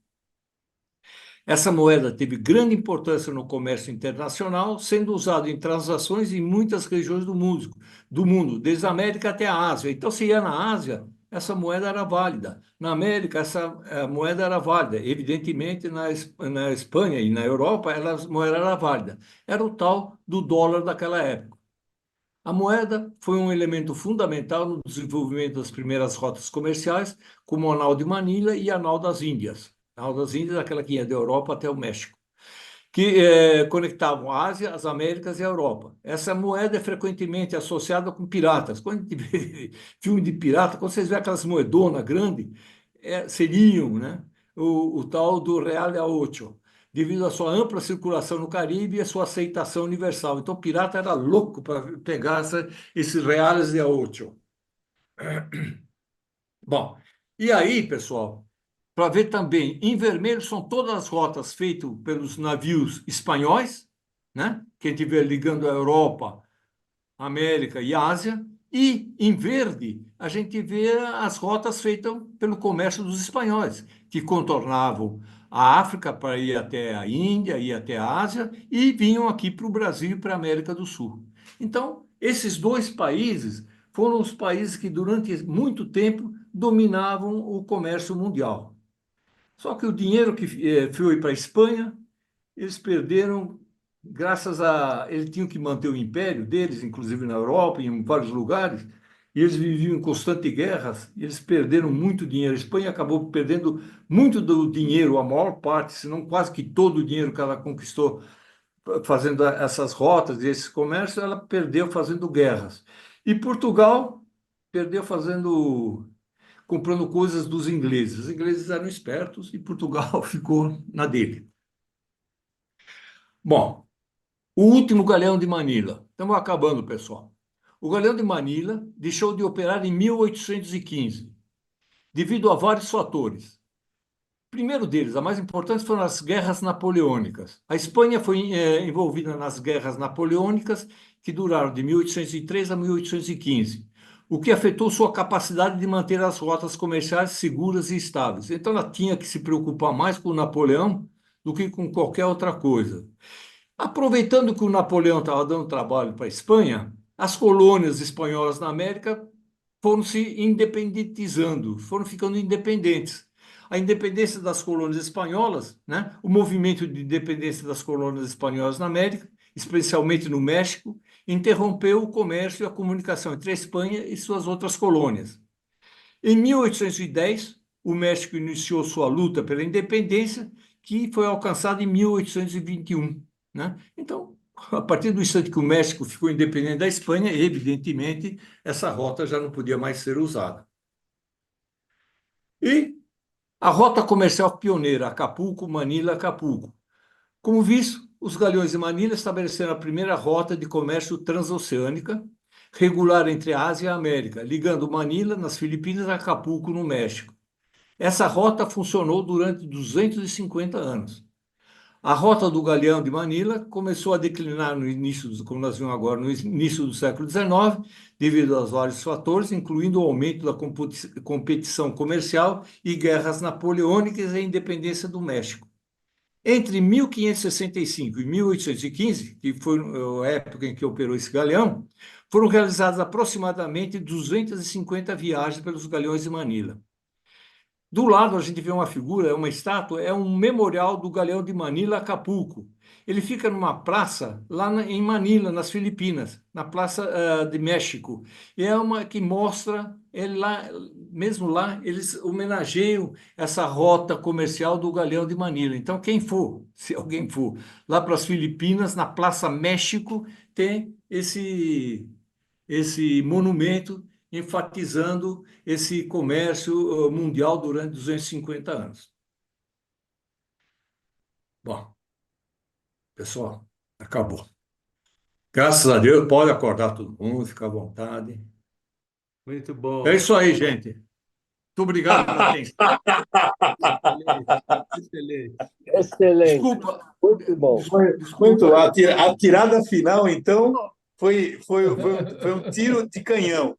Essa moeda teve grande importância no comércio internacional, sendo usada em transações em muitas regiões do mundo, desde a América até a Ásia. Então, se ia na Ásia, essa moeda era válida. Na América, essa moeda era válida. Evidentemente, na Espanha e na Europa, a moeda era válida. Era o tal do dólar daquela época. A moeda foi um elemento fundamental no desenvolvimento das primeiras rotas comerciais, como o Anal de Manila e a Anal das Índias. A Anal das Índias é aquela que ia da Europa até o México, que conectavam a Ásia, as Américas e a Europa. Essa moeda é frequentemente associada com piratas. Quando a gente vê filme de pirata, quando vocês vê aquelas moedonas grandes, seriam, né, o tal do Real de Ocho, devido à sua ampla circulação no Caribe e à sua aceitação universal. Então, o pirata era louco para pegar esses reais de Ocho. Bom, e aí, pessoal, para ver também, em vermelho são todas as rotas feitas pelos navios espanhóis, né? Que a gente vê ligando a Europa, América e Ásia. E em verde, a gente vê as rotas feitas pelo comércio dos espanhóis, que contornavam a África para ir até a Índia, ir até a Ásia e vinham aqui para o Brasil e para a América do Sul. Então, esses dois países foram os países que durante muito tempo dominavam o comércio mundial. Só que o dinheiro que foi para a Espanha, eles perderam, graças a. Eles tinham que manter o império deles, inclusive na Europa, em vários lugares, e eles viviam em constantes guerras, e eles perderam muito dinheiro. A Espanha acabou perdendo muito do dinheiro, a maior parte, se não quase que todo o dinheiro que ela conquistou fazendo essas rotas e esse comércio, ela perdeu fazendo guerras. E Portugal perdeu fazendo comprando coisas dos ingleses. Os ingleses eram espertos e Portugal ficou na dele. Bom, o último galeão de Manila. Estamos acabando, pessoal. O galeão de Manila deixou de operar em 1815, devido a vários fatores. O primeiro deles, a mais importante, foram as guerras napoleônicas. A Espanha foi envolvida nas guerras napoleônicas, que duraram de 1803 a 1815, o que afetou sua capacidade de manter as rotas comerciais seguras e estáveis. Então, ela tinha que se preocupar mais com o Napoleão do que com qualquer outra coisa. Aproveitando que o Napoleão estava dando trabalho para a Espanha, as colônias espanholas na América foram se independentizando, foram ficando independentes. A independência das colônias espanholas, né? O movimento de independência das colônias espanholas na América, especialmente no México, interrompeu o comércio e a comunicação entre a Espanha e suas outras colônias. Em 1810, o México iniciou sua luta pela independência, que foi alcançada em 1821, né? Então, a partir do instante que o México ficou independente da Espanha, evidentemente, essa rota já não podia mais ser usada. E a rota comercial pioneira, Acapulco, Manila, Acapulco. Como visto, os galeões de Manila estabeleceram a primeira rota de comércio transoceânica, regular entre a Ásia e a América, ligando Manila, nas Filipinas, a Acapulco, no México. Essa rota funcionou durante 250 anos. A rota do Galeão de Manila começou a declinar no início, como nós vimos agora, no início do século XIX, devido a vários fatores, incluindo o aumento da competição comercial e guerras napoleônicas e a independência do México. Entre 1565 e 1815, que foi a época em que operou esse galeão, foram realizadas aproximadamente 250 viagens pelos galeões de Manila. Do lado, a gente vê uma figura, uma estátua, é um memorial do Galeão de Manila, Acapulco. Ele fica numa praça lá em Manila, nas Filipinas, na Praça de México. E é uma que mostra, ele lá, mesmo lá, eles homenageiam essa rota comercial do Galeão de Manila. Então, quem for, se alguém for lá para as Filipinas, na Praça México, tem esse monumento enfatizando esse comércio mundial durante 250 anos. Bom, pessoal, acabou. Graças a Deus, pode acordar todo mundo, fica à vontade. Muito É bom. isso aí, gente. Muito obrigado pela atenção. Excelente, excelente. Excelente, Desculpa, muito bom. Muito. desculpa. A tirada final, então, foi um tiro de canhão.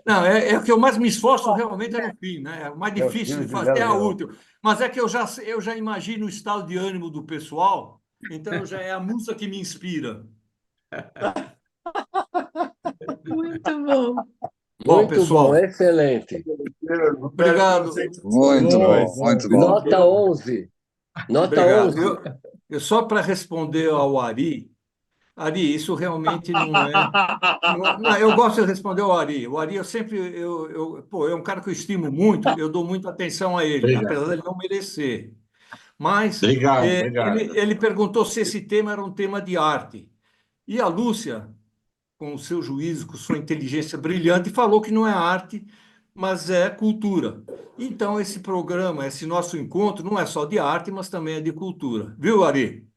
Não, é o que eu mais me esforço realmente é no fim, né? É o mais É o difícil tiro de de fazer é a galeão. última. Mas é que eu já imagino o estado de ânimo do pessoal, então já é a música que me inspira. Muito bom. Bom, Muito bom, pessoal, excelente. obrigado. Muito bom, muito bom. Nota 11. Nota Obrigado. 11. Só para responder ao Ari, isso realmente não é. Não, eu gosto de responder ao Ari. O Ari, eu sempre. Pô, é um cara que eu estimo muito, eu dou muita atenção a ele, Obrigado. apesar de ele não merecer. Mas Obrigado, ele perguntou se esse tema era um tema de arte. E a Lúcia, com o seu juízo, com sua inteligência brilhante, falou que não é arte, mas é cultura. Então, esse programa, esse nosso encontro, não é só de arte, mas também é de cultura. Viu, Ari?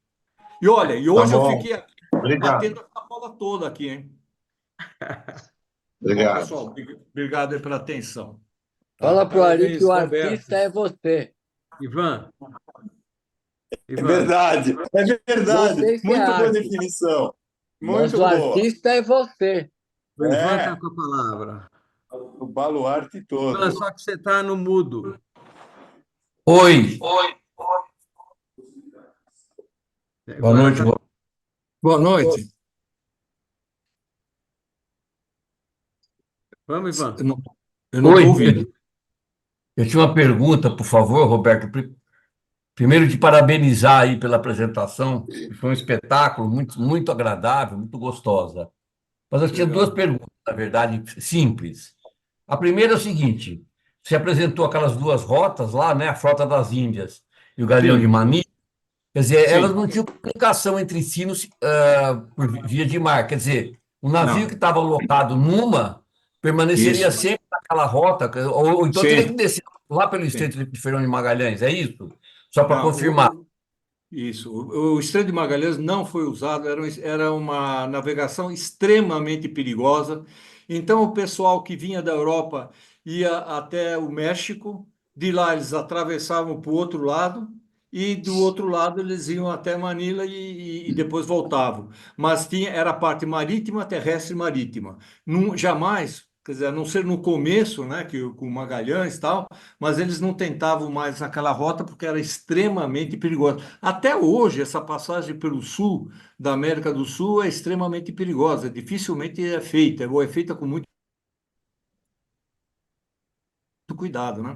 E olha, e Tá hoje eu bom. fiquei aqui Obrigado. batendo essa bola toda aqui, hein? Bom, Obrigado. pessoal, obrigado aí pela atenção. Fala pro Ari que Parabéns, o Roberto. artista é você. Ivan, É Ivan, verdade, é verdade. Você que é Muito boa arte. definição. Mas Muito o boa. artista é você. o Ivan está É, com a palavra. o baluarte Ivan, todo. só que você está no mudo. Oi, boa Agora noite. tá- Boa noite. Vamos, Ivan. Eu não Oi, estou ouvindo. eu tinha uma pergunta, por favor, Roberto. Primeiro, te parabenizar aí pela apresentação, que foi um espetáculo muito, muito agradável, muito gostosa. Mas eu tinha duas Obrigado. perguntas, na verdade, simples. A primeira é o seguinte: você apresentou aquelas duas rotas lá, né? A Frota das Índias e o Galeão de Sim, Manilha. Quer dizer, elas sim. não tinham comunicação entre si por via de mar. Quer dizer, o navio que Não. estava lotado numa permaneceria Isso. sempre naquela rota, ou então teria que Sim, descer lá pelo sim. Estreito de Fernão de Magalhães, é isso? Só para Não, confirmar. isso. O Estreito de Magalhães não foi usado, era uma navegação extremamente perigosa. Então, o pessoal que vinha da Europa ia até o México, de lá eles atravessavam para o outro lado, e do outro lado eles iam até Manila e depois voltavam. Mas era a parte marítima, terrestre e marítima. Jamais, quer dizer, a não ser no começo, né, com Magalhães e tal, mas eles não tentavam mais aquela rota porque era extremamente perigosa. Até hoje, essa passagem pelo sul da América do Sul é extremamente perigosa, dificilmente é feita, ou é feita com muito cuidado, né?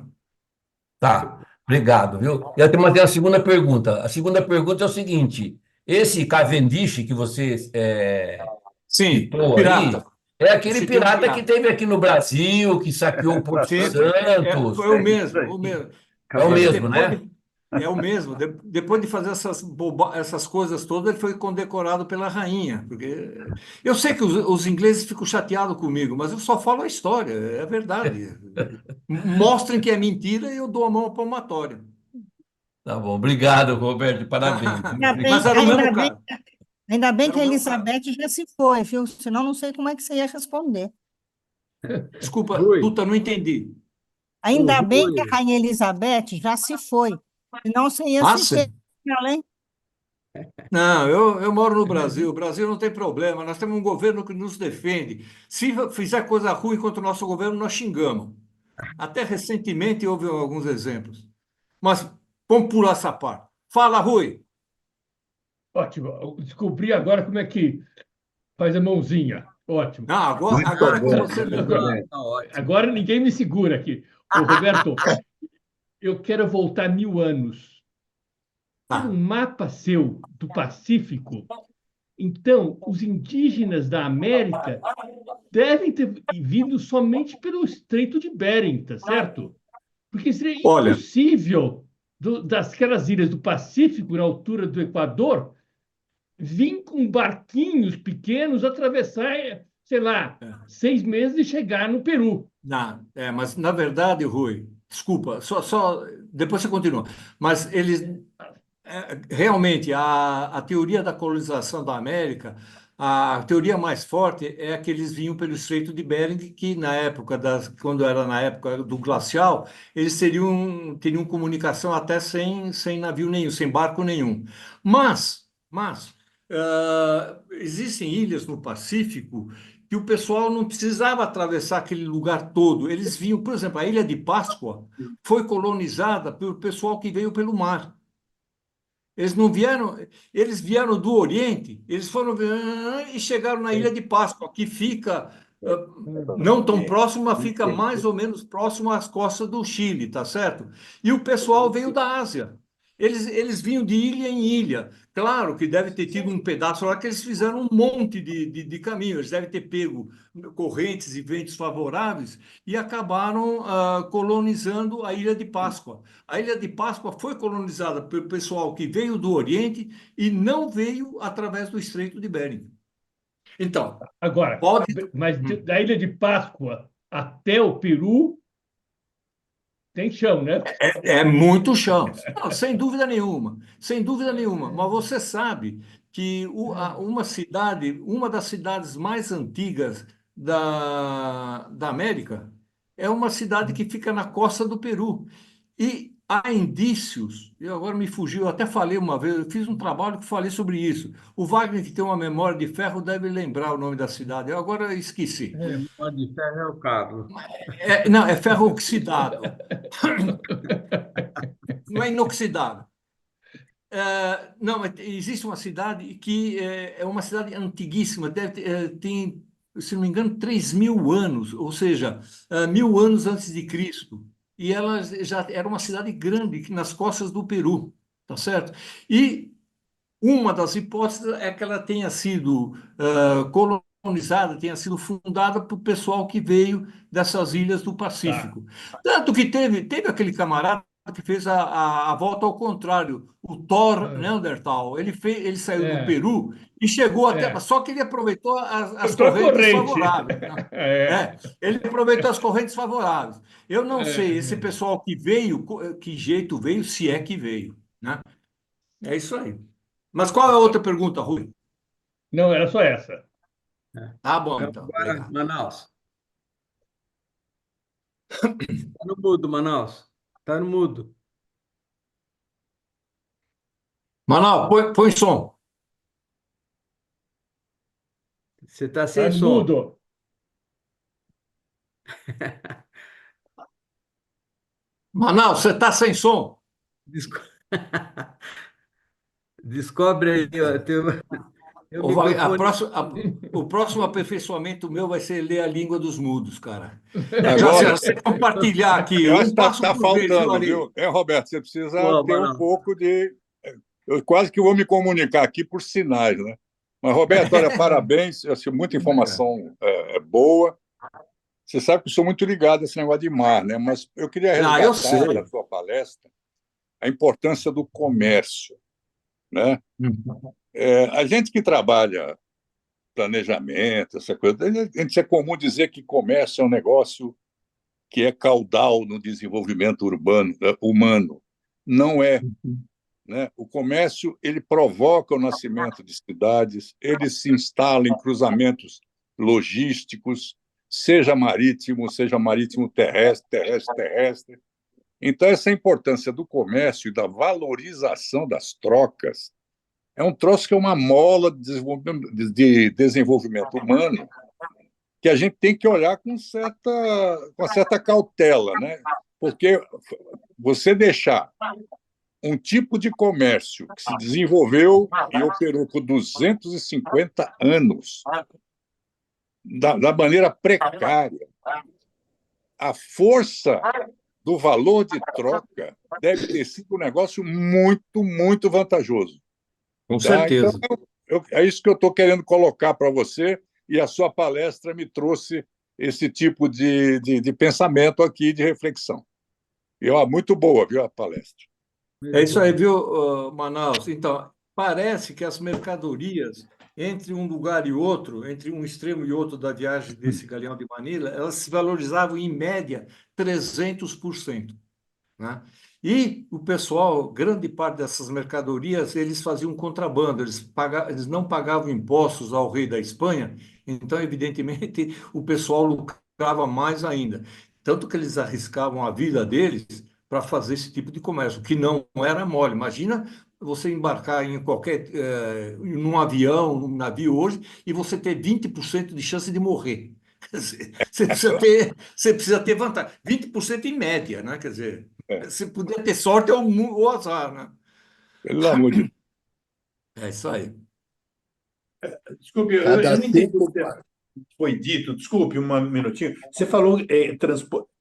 Tá, obrigado, viu? Mas tem a segunda pergunta. A segunda pergunta é o seguinte: esse Cavendish que você Sim, citou aí pirata. é Eu aquele citei um pirata que pirata. teve aqui no Brasil, que saqueou o Porto Sim, Santos. foi o mesmo, o mesmo. É o Ele mesmo, depois né? de, é o mesmo. Depois de fazer essas coisas todas, ele foi condecorado pela rainha. Porque eu sei que os ingleses ficam chateados comigo, mas eu só falo a história, é verdade. Mostrem que é mentira e eu dou a mão à palmatória. Tá bom, obrigado, Roberto, parabéns. Ainda Mas bem, era o mesmo cara. ainda bem Era que o a mesmo cara. Elizabeth já se foi, viu? Senão não sei como é que você ia responder. Desculpa, Rui, Tuta, não entendi. ô, Ainda bem que a Rui, Rainha Elizabeth já se foi. Senão você ia se Passa? ferrar, hein? Não, eu moro no Brasil. O Brasil não tem problema. Nós temos um governo que nos defende. Se fizer coisa ruim contra o nosso governo, nós xingamos. Até recentemente houve alguns exemplos. Mas vamos pular essa parte. Fala, Rui. Ótimo. Eu descobri agora como é que faz a mãozinha. Ótimo. Não, agora Muito que bom, você muito lembrou. ah, bem. tá ótimo. Agora ninguém me segura aqui. Ô, Roberto, eu quero voltar 1000 anos. Tem um Tá. mapa seu do Pacífico. Então, os indígenas da América devem ter vindo somente pelo Estreito de Bering, tá certo? Porque seria Olha, impossível daquelas ilhas do Pacífico, na altura do Equador, vir com barquinhos pequenos, atravessar, sei lá, 6 meses e chegar no Peru. mas na verdade, Rui, desculpa, só depois você continua. Mas eles realmente a teoria da colonização da América, a teoria mais forte é que eles vinham pelo Estreito de Bering, que na época quando era na época do glacial, eles teriam comunicação até sem navio nenhum, sem barco nenhum. Mas existem ilhas no Pacífico que o pessoal não precisava atravessar aquele lugar todo. Eles vinham, por exemplo, a Ilha de Páscoa foi colonizada pelo pessoal que veio pelo mar. Eles não vieram, eles vieram do Oriente, eles foram e chegaram na Ilha de Páscoa, que fica não tão próximo, mas fica mais ou menos próximo às costas do Chile, tá certo? E o pessoal veio da Ásia. Eles vinham de ilha em ilha. Claro que deve ter tido um pedaço lá que eles fizeram um monte de caminho. Eles devem ter pego correntes e ventos favoráveis e acabaram colonizando a Ilha de Páscoa. A Ilha de Páscoa foi colonizada pelo pessoal que veio do Oriente e não veio através do Estreito de Bering. Então, Agora, pode. mas da Ilha de Páscoa até o Peru tem chão, né? É muito chão. Não, sem dúvida nenhuma, sem dúvida nenhuma. Mas você sabe que uma das cidades mais antigas da América, é uma cidade que fica na costa do Peru. E há indícios, eu agora me fugiu, eu até falei uma vez, eu fiz um trabalho que falei sobre isso. O Wagner, que tem uma memória de ferro, deve lembrar o nome da cidade. Eu agora esqueci. Pode ferro é o Carlos. Não, é ferro oxidado. Não é inoxidável. Não, mas existe uma cidade que é uma cidade antiguíssima, tem, se não me engano, 3.000 anos, ou seja, 1.000 anos antes de Cristo. E ela já era uma cidade grande, nas costas do Peru, tá certo? E uma das hipóteses é que ela tenha sido colonizada, tenha sido fundada por pessoal que veio dessas ilhas do Tá. Pacífico. Tanto que teve aquele camarada fez a volta ao contrário. O Thor Neanderthal, ele saiu do É, Peru e chegou até. é. Só que ele aproveitou as Outra correntes corrente. favoráveis, né? É, Ele aproveitou as correntes favoráveis. Eu não sei, esse é. pessoal que veio, que jeito veio, se é que veio, né? É isso aí. Mas qual é a outra pergunta, Rui? Não, era só essa. Tá bom, então. Agora, Legal. Manaus. Está no mudo, Manaus. Está no mudo. Manaus, põe som. Você está Tá sem no som. mudo. Manaus, você está sem som. Desco- Descobre aí, ó, teu microfone. O próximo aperfeiçoamento meu vai ser ler a língua dos mudos, cara. Já se Agora, você compartilhar aqui, eu acho um que passo está por vez, viu, faltando, Ari? viu? Roberto, você precisa Pô, ter um Manaus. pouco de. Eu quase que vou me comunicar aqui por sinais, né? Mas, Roberto, olha, parabéns. Eu achei muita informação boa. Você sabe que eu sou muito ligado a esse negócio de mar, né? Mas eu queria Ah, eu resgatar sei. da sua palestra a importância do comércio, né? A gente que trabalha planejamento, essa coisa, a gente é comum dizer que comércio é um negócio que é caudal no desenvolvimento urbano, humano. Não é, né? O comércio ele provoca o nascimento de cidades, ele se instala em cruzamentos logísticos, seja marítimo terrestre, terrestre. Então, essa importância do comércio e da valorização das trocas é um troço que é uma mola de desenvolvimento humano que a gente tem que olhar com certa cautela, né? Porque você deixar um tipo de comércio que se desenvolveu e operou por 250 anos da maneira precária, a força do valor de troca deve ter sido um negócio muito, muito vantajoso. Com Tá? Então, certeza. é isso que eu estou querendo colocar para você, e a sua palestra me trouxe esse tipo de pensamento aqui, de reflexão. E, ó, muito boa, viu, a palestra. É isso aí, viu, Manaus? Então, parece que as mercadorias, entre um lugar e outro, entre um extremo e outro da viagem desse Galeão de Manila, elas se valorizavam em média 300%, né? E o pessoal, grande parte dessas mercadorias, eles faziam contrabando, eles não pagavam impostos ao rei da Espanha, então, evidentemente, o pessoal lucrava mais ainda. Tanto que eles arriscavam a vida deles para fazer esse tipo de comércio, que não era mole. Imagina você embarcar em num avião, num navio hoje, e você ter 20% de chance de morrer. Quer dizer, você precisa ter vantagem. 20% em média, né? Quer dizer, É, você podia ter sorte ou azar, né? pelo amor de Deus. É isso aí. Desculpe, Cada eu não entendi o cinco. que foi dito. Desculpe, um minutinho. Você falou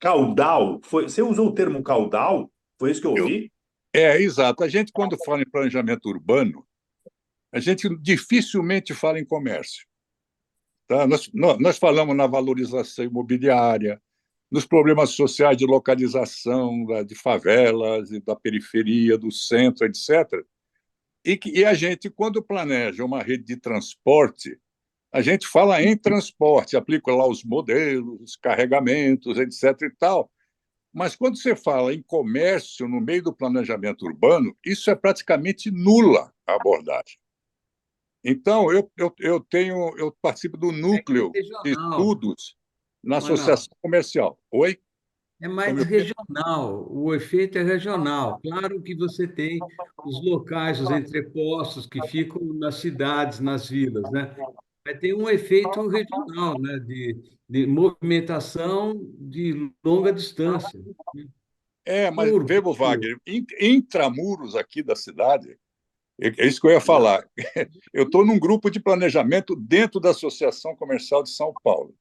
caudal. Você usou o termo caudal? Foi isso que eu ouvi? Exato. A gente, quando fala em planejamento urbano, a gente dificilmente fala em comércio. Tá? Nós falamos na valorização imobiliária, nos problemas sociais de localização, de favelas, e da periferia, do centro, etc. E a gente, quando planeja uma rede de transporte, a gente fala em transporte, aplica lá os modelos, carregamentos, etc. e tal. Mas quando você fala em comércio no meio do planejamento urbano, isso é praticamente nula a abordagem. Então, eu participo do núcleo de Regional, estudos na Manaus. Associação Comercial. Oi? É Estão mais me ouvindo? regional, o efeito é regional. Claro que você tem os locais, os entrepostos que ficam nas cidades, nas vilas, né? Mas tem um efeito regional, né? De movimentação de longa distância. O Mas, Weber urbano, Wagner, intramuros aqui da cidade, é isso que eu ia falar. Eu estou num grupo de planejamento dentro da Associação Comercial de São Paulo.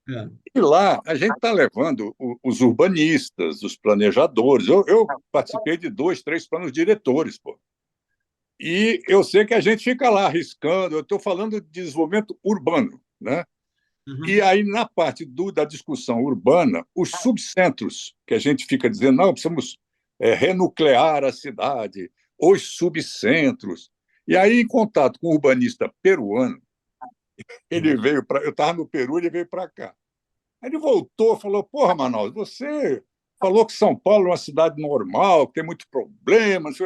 é. E lá a gente está levando os urbanistas, os planejadores. Eu participei de 2, 3 planos diretores, pô. E eu sei que a gente fica lá arriscando. Eu estou falando de desenvolvimento urbano, né? E Uhum. aí, na parte da discussão urbana, os subcentros, que a gente fica dizendo, não, precisamos renuclear a cidade, os subcentros. E aí, em contato com o urbanista peruano, ele veio para. Eu estava no Peru, ele veio para cá. Aí ele voltou e falou: Porra, Manaus, você falou que São Paulo é uma cidade normal, que tem muitos problemas.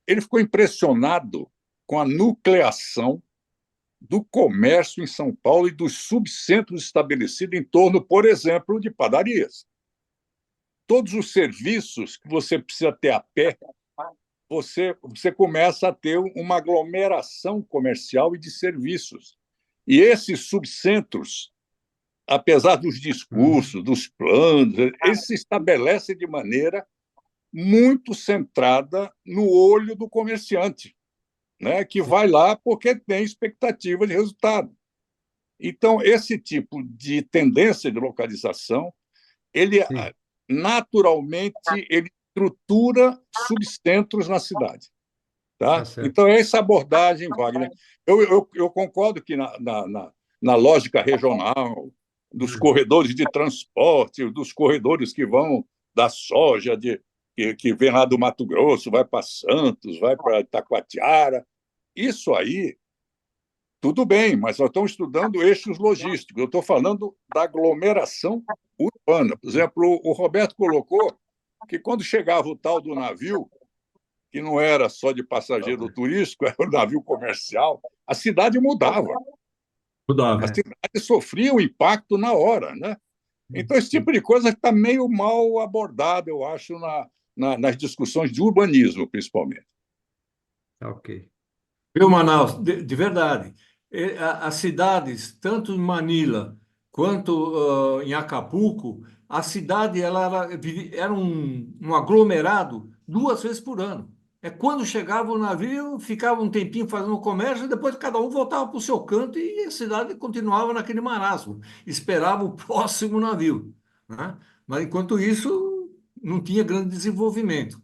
Ele ficou impressionado com a nucleação do comércio em São Paulo e dos subcentros estabelecidos em torno, por exemplo, de padarias. Todos os serviços que você precisa ter a pé, você começa a ter uma aglomeração comercial e de serviços. E esses subcentros, apesar dos discursos, dos planos, eles se estabelecem de maneira muito centrada no olho do comerciante, né, que vai lá porque tem expectativa de resultado. Então, esse tipo de tendência de localização, ele naturalmente ele estrutura subcentros na cidade. Tá? Então, essa abordagem, Wagner, eu concordo que na lógica regional, dos corredores de transporte, dos corredores que vão da soja, que vem lá do Mato Grosso, vai para Santos, vai para Itacoatiara, isso aí, tudo bem, mas nós estamos estudando eixos logísticos. Eu estou falando da aglomeração urbana. Por exemplo, o Roberto colocou que quando chegava o tal do navio, que não era só de passageiro turístico, era um navio comercial, a cidade mudava. A cidade sofria o impacto na hora, né? Então, esse tipo de coisa está meio mal abordado, eu acho, nas discussões de urbanismo, principalmente. Ok. Viu, Manaus? De verdade. As cidades, tanto em Manila quanto em Acapulco, a cidade era um aglomerado 2 vezes por ano. É quando chegava o navio, ficava um tempinho fazendo comércio, e depois cada um voltava para o seu canto e a cidade continuava naquele marasmo, esperava o próximo navio, né? Mas enquanto isso, não tinha grande desenvolvimento.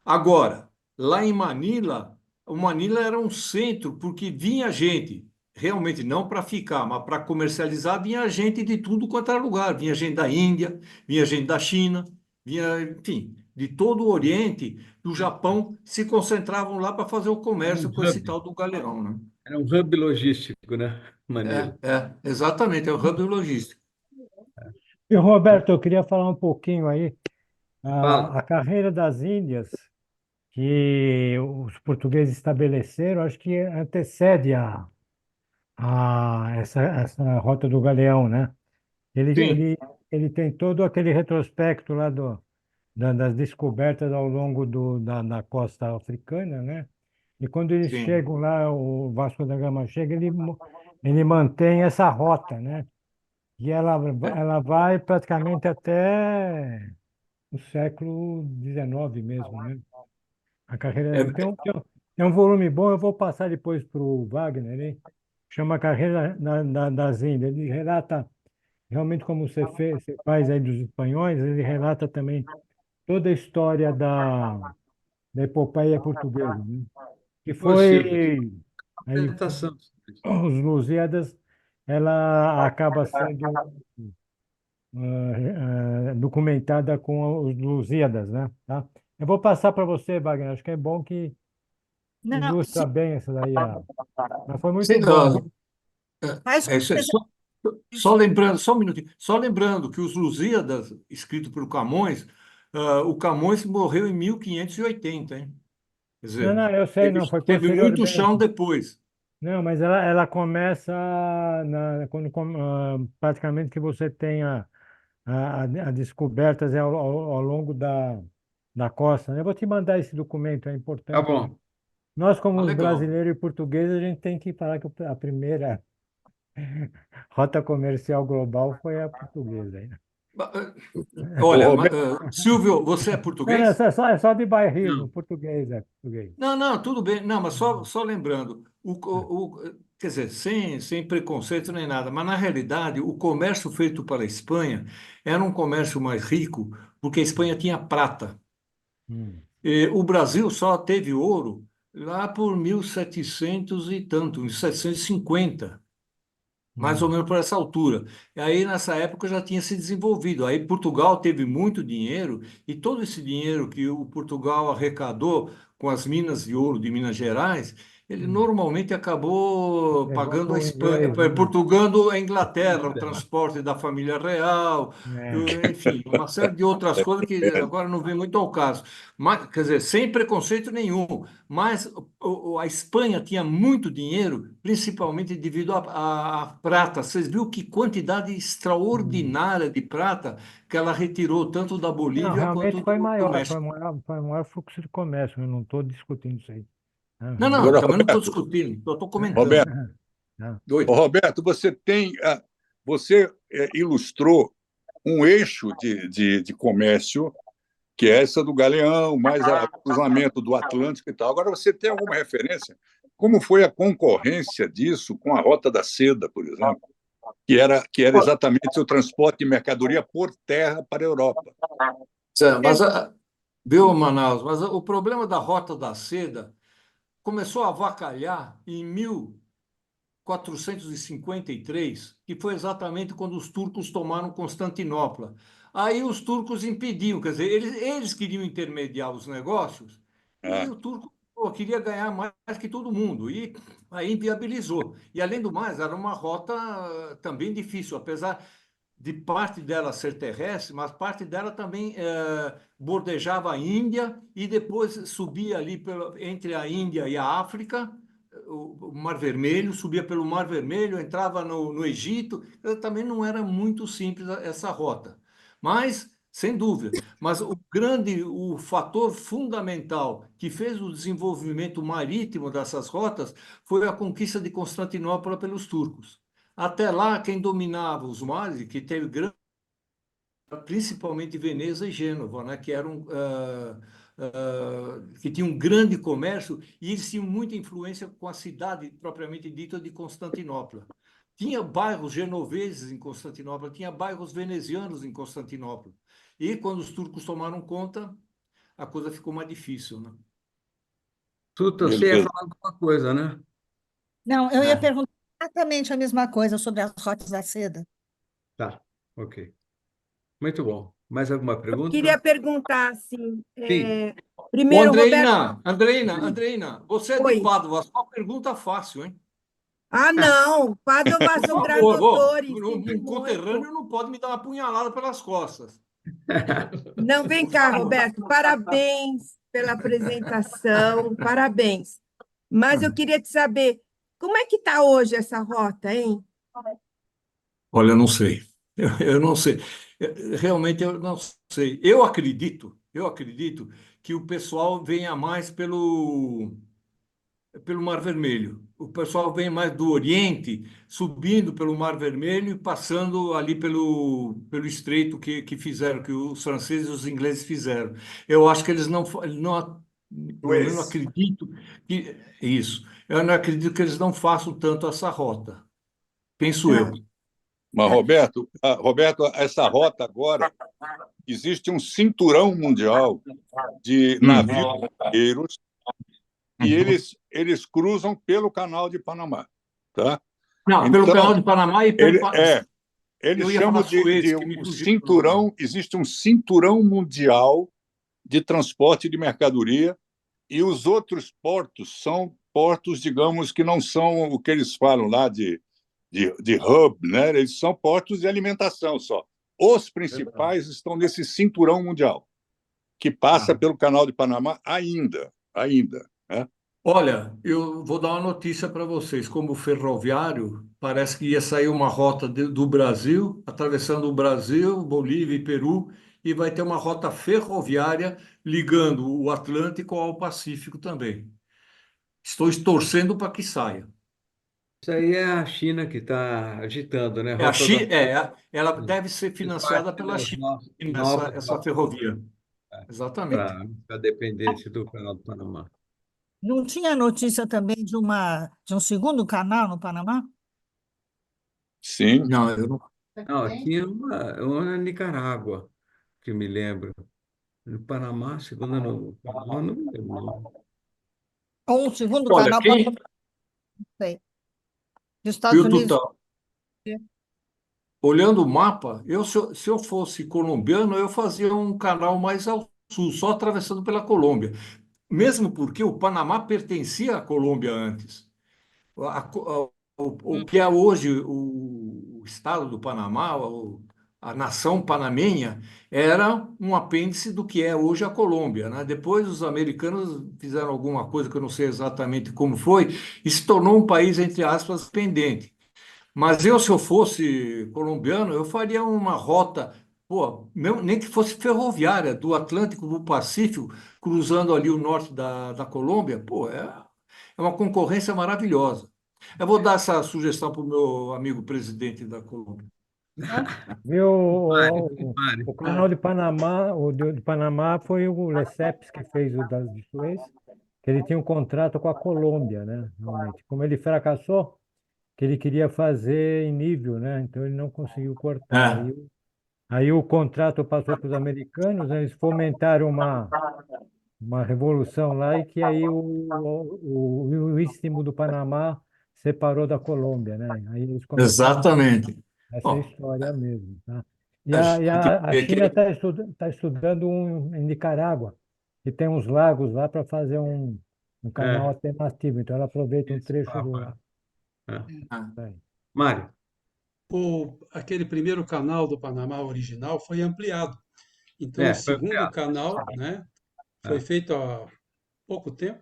Agora, lá em Manila, o Manila era um centro, porque vinha gente, realmente não para ficar, mas para comercializar, vinha gente de tudo quanto era lugar. Vinha gente da Índia, vinha gente da China, vinha, enfim, de todo o Oriente, do Japão, se concentravam lá para fazer o comércio com esse tal do galeão, né? Era um hub logístico, né? Manila. Exatamente, é o hub logístico. E, Roberto, eu queria falar um pouquinho aí, Fala. a carreira das Índias que os portugueses estabeleceram, acho que antecede essa Rota do Galeão, né? Ele, Sim, ele, ele tem todo aquele retrospecto lá das descobertas ao longo da costa africana, né? E quando eles sim. chegam lá, o Vasco da Gama chega, ele mantém essa rota, né? E ela vai praticamente até o século XIX mesmo, né? A carreira É, tem um volume bom, eu vou passar depois para o Wagner, hein? Chama Carreira das Índias. Ele relata realmente como você faz aí dos espanhóis, ele relata também toda a história da epopeia portuguesa, né? Que Ô, Silvio, foi aí apresentação. os Lusíadas, ela acaba sendo documentada com os Lusíadas, né? Tá? Eu vou passar para você, Wagner. Acho que é bom que Não, ilustra bem essa daí. Mas foi muito sim, bom, viu? faz com isso é só lembrando, só um minutinho, só lembrando que os Lusíadas, escrito pelo Camões, o Camões morreu em 1580, hein? Quer Não, dizer, não, eu sei, teve, não, foi teve muito chão posteriormente. depois. Não, mas ela começa quando praticamente que você tem a descobertas ao longo da costa, né? Eu vou te mandar esse documento, é Tá importante. bom. Nós, como os Legal. brasileiros e portugueses, a gente tem que falar que a primeira rota comercial global foi a portuguesa, hein? Olha, Roberto, Silvio, você é Não, não, português? é só de bairrismo, Não. português é português. Não, não, tudo bem. Não, mas só lembrando, quer dizer, sem preconceito nem nada, mas na realidade o comércio feito pela Espanha era um comércio mais rico, porque a Espanha tinha prata. Hum. E o Brasil só teve ouro lá por 1700 e tanto, 1750. mais ou menos por essa altura. E aí, nessa época, já tinha se desenvolvido. Aí, Portugal teve muito dinheiro, e todo esse dinheiro que o Portugal arrecadou com as minas de ouro de Minas Gerais, ele normalmente acabou Levou pagando para a o Espanha, inglês, né? portugando a Inglaterra, o transporte da família real, enfim, uma série de outras coisas que agora não vem muito ao caso. Mas, quer dizer, sem preconceito nenhum, mas a Espanha tinha muito dinheiro, principalmente devido à prata. Vocês viram que quantidade extraordinária de prata que ela retirou, tanto da Não, Bolívia realmente quanto do México. foi maior fluxo de comércio, eu não estou discutindo isso aí. Não, Não, não, realmente. Agora, também não estou discutindo, só estou comentando. Roberto, Não. Doido. Você ilustrou um eixo de comércio, que é essa do Galeão, mais o cruzamento do Atlântico e tal. Agora, você tem alguma referência? Como foi a concorrência disso com a Rota da Seda, por exemplo, que era exatamente o transporte de mercadoria por terra para a Europa? Mas, viu, Manaus, mas o problema da Rota da Seda começou a avacalhar em 1453, que foi exatamente quando os turcos tomaram Constantinopla. Aí os turcos impediam, quer dizer, eles queriam intermediar os negócios e Ah, o turco queria ganhar mais que todo mundo, e aí inviabilizou. E, além do mais, era uma rota também difícil, apesar de parte dela ser terrestre, mas parte dela também bordejava a Índia e depois subia ali entre a Índia e a África, o Mar Vermelho, subia pelo Mar Vermelho, entrava no Egito. Também não era muito simples essa rota, mas sem dúvida. Mas o fator fundamental que fez o desenvolvimento marítimo dessas rotas foi a conquista de Constantinopla pelos turcos. Até lá, quem dominava os mares, que teve grande, principalmente Veneza e Gênova, né, que eram que tinham um grande comércio, e eles tinham muita influência com a cidade propriamente dita de Constantinopla. Tinha bairros genoveses em Constantinopla, tinha bairros venezianos em Constantinopla. E quando os turcos tomaram conta, a coisa ficou mais difícil, né? Tuta, você ia beleza. falar alguma coisa, né? Não, eu ia É. perguntar exatamente a mesma coisa sobre as rotas da seda. Tá, ok. Muito bom. Mais alguma Queria pergunta? perguntar assim, Sim. Ô, primeiro, Roberto, Andreina, você é de oi. Pádua, só pergunta fácil, hein? Ah, não, Padova Por são favor, granotores, sinto um muito. conterrâneo não pode me dar uma punhalada pelas costas. Não, vem Por cá, favor. Roberto, parabéns pela apresentação, parabéns. Mas eu queria te saber, como é que está hoje essa rota, hein? Olha, eu não sei. Eu não sei. Realmente eu não sei. Eu acredito que o pessoal venha mais pelo Mar Vermelho. O pessoal vem mais do Oriente, subindo pelo Mar Vermelho e passando ali pelo estreito que fizeram, que os franceses e os ingleses fizeram. Eu acho que eles não, pelo menos não acredito que isso. Eu não acredito que eles não façam tanto essa rota. Penso Tá. eu. Mas, Roberto, essa rota agora, existe um cinturão mundial de navios pesqueiros e eles cruzam pelo Canal de Panamá, tá? Não, pelo Canal Então, de Panamá e ele, é, eles eu ia chamam falar Suez, de que me um fugiu o nome. cinturão, existe um cinturão mundial de transporte de mercadoria, e os outros portos são portos, digamos, que não são o que eles falam lá de hub, né? Eles são portos de alimentação só. Os principais estão nesse cinturão mundial, que passa Ah. pelo Canal de Panamá ainda, né? Olha, eu vou dar uma notícia para vocês. Como ferroviário, parece que ia sair uma rota do Brasil, atravessando o Brasil, Bolívia e Peru, e vai ter uma rota ferroviária ligando o Atlântico ao Pacífico também. Estou torcendo para que saia. Isso aí é a China que está agitando, né? É a Rota da China, ela deve ser Faz financiada parte pela das China, novas essa ferrovia. Exatamente. para a dependência do Canal do Panamá. Não tinha notícia também de um segundo canal no Panamá? Sim. Não, eu não. Não, tinha uma na Nicarágua, que eu me lembro. No Panamá, segunda no Panamá, não me lembro. Não. Ou um segundo Olha, canal para, não sei, dos Estados viu, Unidos. Tuta? Olhando o mapa, se eu fosse colombiano, eu fazia um canal mais ao sul, só atravessando pela Colômbia. Mesmo porque o Panamá pertencia à Colômbia antes. O que é hoje o estado do Panamá, a nação panamenha, era um apêndice do que é hoje a Colômbia, né? Depois os americanos fizeram alguma coisa que eu não sei exatamente como foi, e se tornou um país, entre aspas, dependente. Mas eu, se eu fosse colombiano, eu faria uma rota, pô, nem que fosse ferroviária, do Atlântico para o Pacífico, cruzando ali o norte da Colômbia. Pô, é uma concorrência maravilhosa. Eu vou dar essa sugestão para o meu amigo presidente da Colômbia. Viu, Mário, o, Mário. o canal de Panamá, o de Panamá foi o Lesseps que fez o das de Suez, que ele tinha um contrato com a Colômbia, né? Realmente. Como ele fracassou, que ele queria fazer em nível, né? Então ele não conseguiu cortar. É, Aí o contrato passou para os americanos, né? Eles fomentaram uma revolução lá e que aí o Istmo do Panamá separou da Colômbia, né? Aí eles começaram exatamente. essa Bom, história mesmo, tá? E a a, e gente a, a vê que China está estudando em Nicarágua, que tem uns lagos lá para fazer um canal É, alternativo. Então ela aproveita um esse trecho do papo, lá. é. Aí. Mário. Aquele primeiro canal do Panamá original foi ampliado. Então, o Foi segundo ampliado. canal, né, foi É, feito há pouco tempo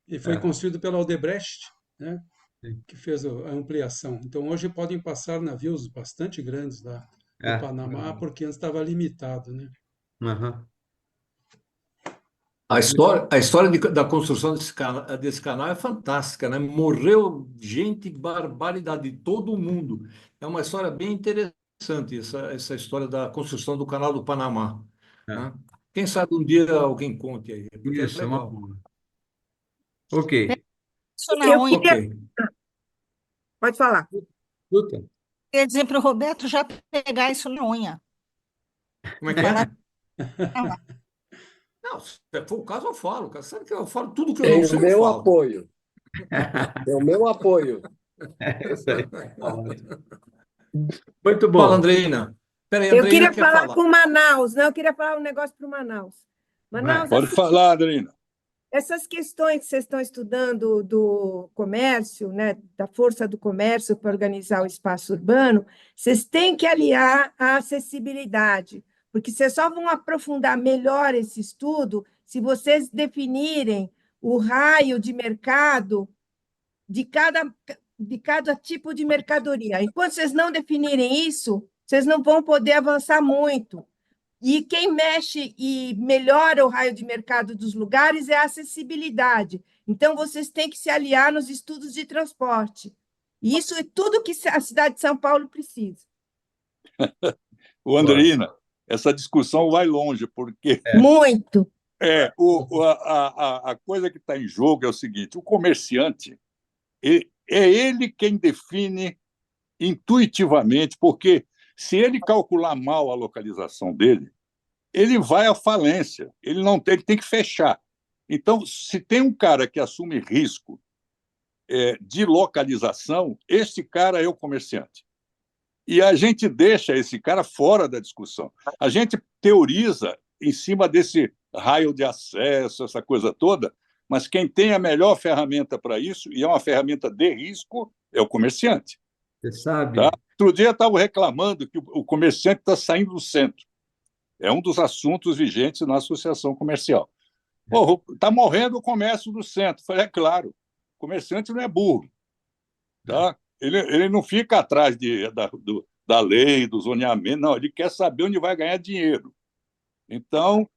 e foi é, construído pela Odebrecht, né, sim, que fez a ampliação. Então, hoje podem passar navios bastante grandes lá do é. Panamá, porque antes estava limitado, né? Aham. a história da construção desse canal é fantástica, né? Morreu gente, barbaridade de todo mundo. É uma história bem interessante, essa história da construção do canal do Panamá, É. né? Quem sabe um dia alguém conte aí, porque é Isso, é uma legal. boa. Ok. Isso na Eu unha. Ok. queria. Pode falar. Escuta. Quer dizer para o Roberto já pegar isso na unha. Como é que Parar é? de falar. Não, se for o caso, eu falo, cara. Sabe que eu falo tudo que eu não Tem o sei, eu meu falo. apoio. Tem o meu apoio. É isso aí. Tá ótimo. Muito Fala, bom. Andreina. Peraí, Eu Andreina queria quer falar falar. com Manaus, não, eu queria falar um negócio para o Manaus. Vai. Manaus, Pode falar, Adriana. essas questões que vocês estão estudando do comércio, né, da força do comércio para organizar o espaço urbano, vocês têm que aliar a acessibilidade, porque vocês só vão aprofundar melhor esse estudo se vocês definirem o raio de mercado de cada tipo de mercadoria. Enquanto vocês não definirem isso, vocês não vão poder avançar muito. E quem mexe e melhora o raio de mercado dos lugares é a acessibilidade. Então, vocês têm que se aliar nos estudos de transporte. E isso é tudo que a cidade de São Paulo precisa. O Andreina, essa discussão vai longe, porque Muito. a coisa que está em jogo é o seguinte: o comerciante é ele quem define intuitivamente, porque se ele calcular mal a localização dele, ele vai à falência, ele tem que fechar. Então, se tem um cara que assume risco de localização, esse cara é o comerciante. E a gente deixa esse cara fora da discussão. A gente teoriza em cima desse raio de acesso, essa coisa toda, mas quem tem a melhor ferramenta para isso, e é uma ferramenta de risco, é o comerciante. Você sabe? Tá? Outro dia estavam reclamando que o comerciante está saindo do centro. É um dos assuntos vigentes na associação comercial. Está morrendo o comércio do centro. Falei, é claro, o comerciante não é burro. Tá? Ele não fica atrás da lei, do zoneamento, não, ele quer saber onde vai ganhar dinheiro. Então,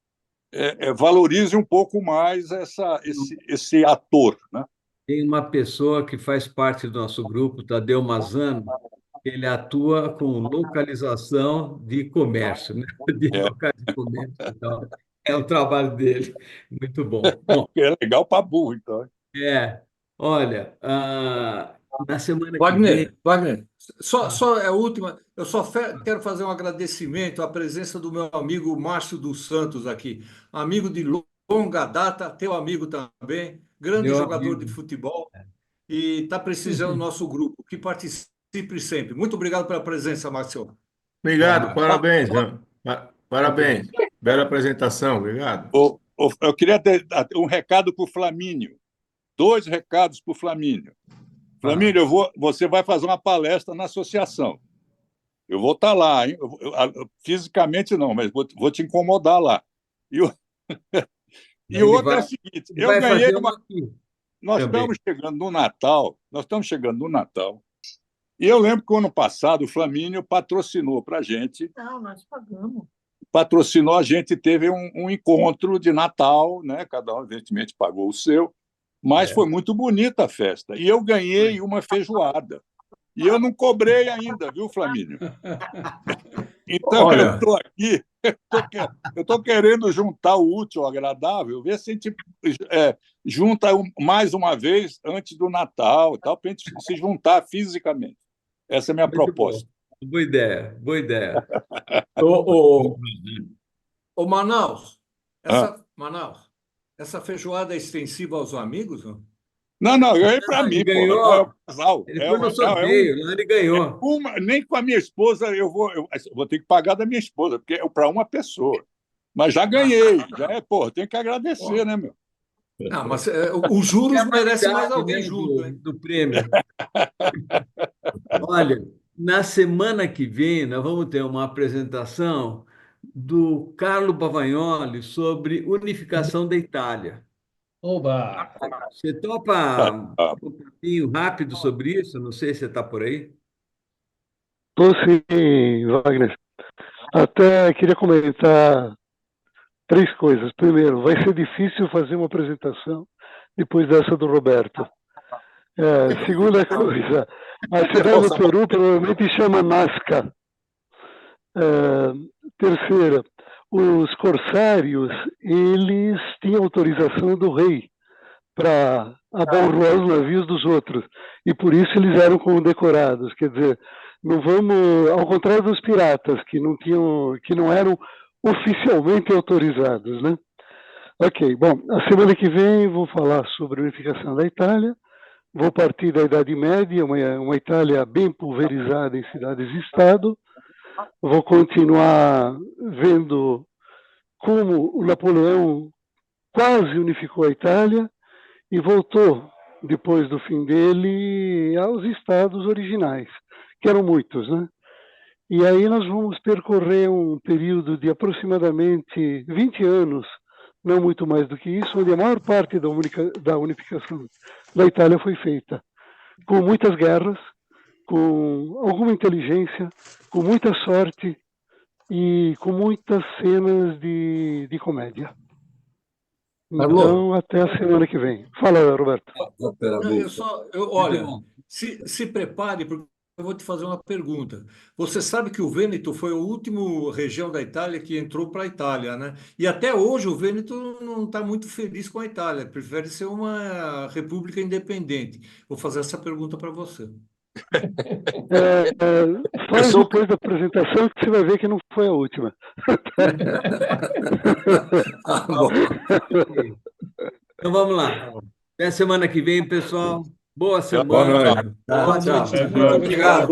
valorize um pouco mais esse ator. Né? Tem uma pessoa que faz parte do nosso grupo, Tadeu Mazano, ele atua com localização de comércio, né? De É, locais de comércio. Então, é o trabalho dele. Muito bom. Bom, é legal para burro, então. olha, na semana que vem. Wagner, só é a última. Eu só quero fazer um agradecimento à presença do meu amigo Márcio dos Santos aqui, amigo de longa data, teu amigo também, grande Meu jogador de amigo. futebol, e está precisando do nosso grupo, que participe participe sempre. Muito obrigado pela presença, Márcio. Obrigado, parabéns, Jean. Parabéns. Bela apresentação, obrigado. Eu queria ter um recado para o Flamínio. 2 recados para o Flamínio. Flamínio, você vai fazer uma palestra na associação. Eu vou estar lá, hein? Fisicamente não, mas vou te incomodar lá. E outra é o seguinte, eu ganhei uma... Nós estamos chegando no Natal, e eu lembro que o ano passado o Flamínio patrocinou para a gente. Não, nós pagamos. Patrocinou a gente, teve um encontro de Natal, né? Cada um, evidentemente, pagou o seu, mas foi muito bonita a festa. E eu ganhei uma feijoada. E eu não cobrei ainda, viu, Flamínio? Então, eu estou aqui, eu estou querendo juntar o útil ao agradável, ver se a gente junta mais uma vez antes do Natal, para a gente se juntar fisicamente. Essa é a minha proposta. Boa ideia, boa ideia. Ô Manaus, essa feijoada é extensiva aos amigos? Não? Não, eu ganhei para mim, ganhou. É um casal. Ele foi no sorteio, ele ganhou. Nem com a minha esposa eu vou ter que pagar da minha esposa, porque é para uma pessoa. Mas já ganhei, tem que agradecer, né, meu? Não, mas os juros merecem mais alguém junto, hein? Do prêmio. Olha, na semana que vem nós vamos ter uma apresentação do Carlo Bavagnoli sobre unificação da Itália. Oba! Você topa um pouquinho rápido sobre isso? Não sei se você está por aí. Estou sim, Wagner. Até queria comentar 3 coisas. Primeiro, vai ser difícil fazer uma apresentação depois dessa do Roberto. Segunda coisa, a cidade do Peru provavelmente chama Nazca. Terceira, os corsários, eles tinham autorização do rei para abalroar os navios dos outros, e por isso eles eram condecorados. Quer dizer, não vamos, ao contrário dos piratas, que não eram oficialmente autorizados, né? Ok, bom, a semana que vem vou falar sobre a unificação da Itália, vou partir da Idade Média, uma Itália bem pulverizada em cidades e estado. Vou continuar vendo como o Napoleão quase unificou a Itália e voltou, depois do fim dele, aos estados originais, que eram muitos, né? E aí nós vamos percorrer um período de aproximadamente 20 anos, não muito mais do que isso, onde a maior parte da unificação da Itália foi feita, com muitas guerras, com alguma inteligência, com muita sorte e com muitas cenas de comédia. Então, até a semana que vem. Fala, Roberto. Olha, se prepare, porque eu vou te fazer uma pergunta. Você sabe que o Vêneto foi a última região da Itália que entrou para a Itália, né? E até hoje o Vêneto não está muito feliz com a Itália, prefere ser uma república independente. Vou fazer essa pergunta para você. Faz depois da apresentação que você vai ver que não foi a última. Então vamos lá. Até semana que vem, pessoal. Boa semana. Boa noite. Boa noite. Muito obrigado.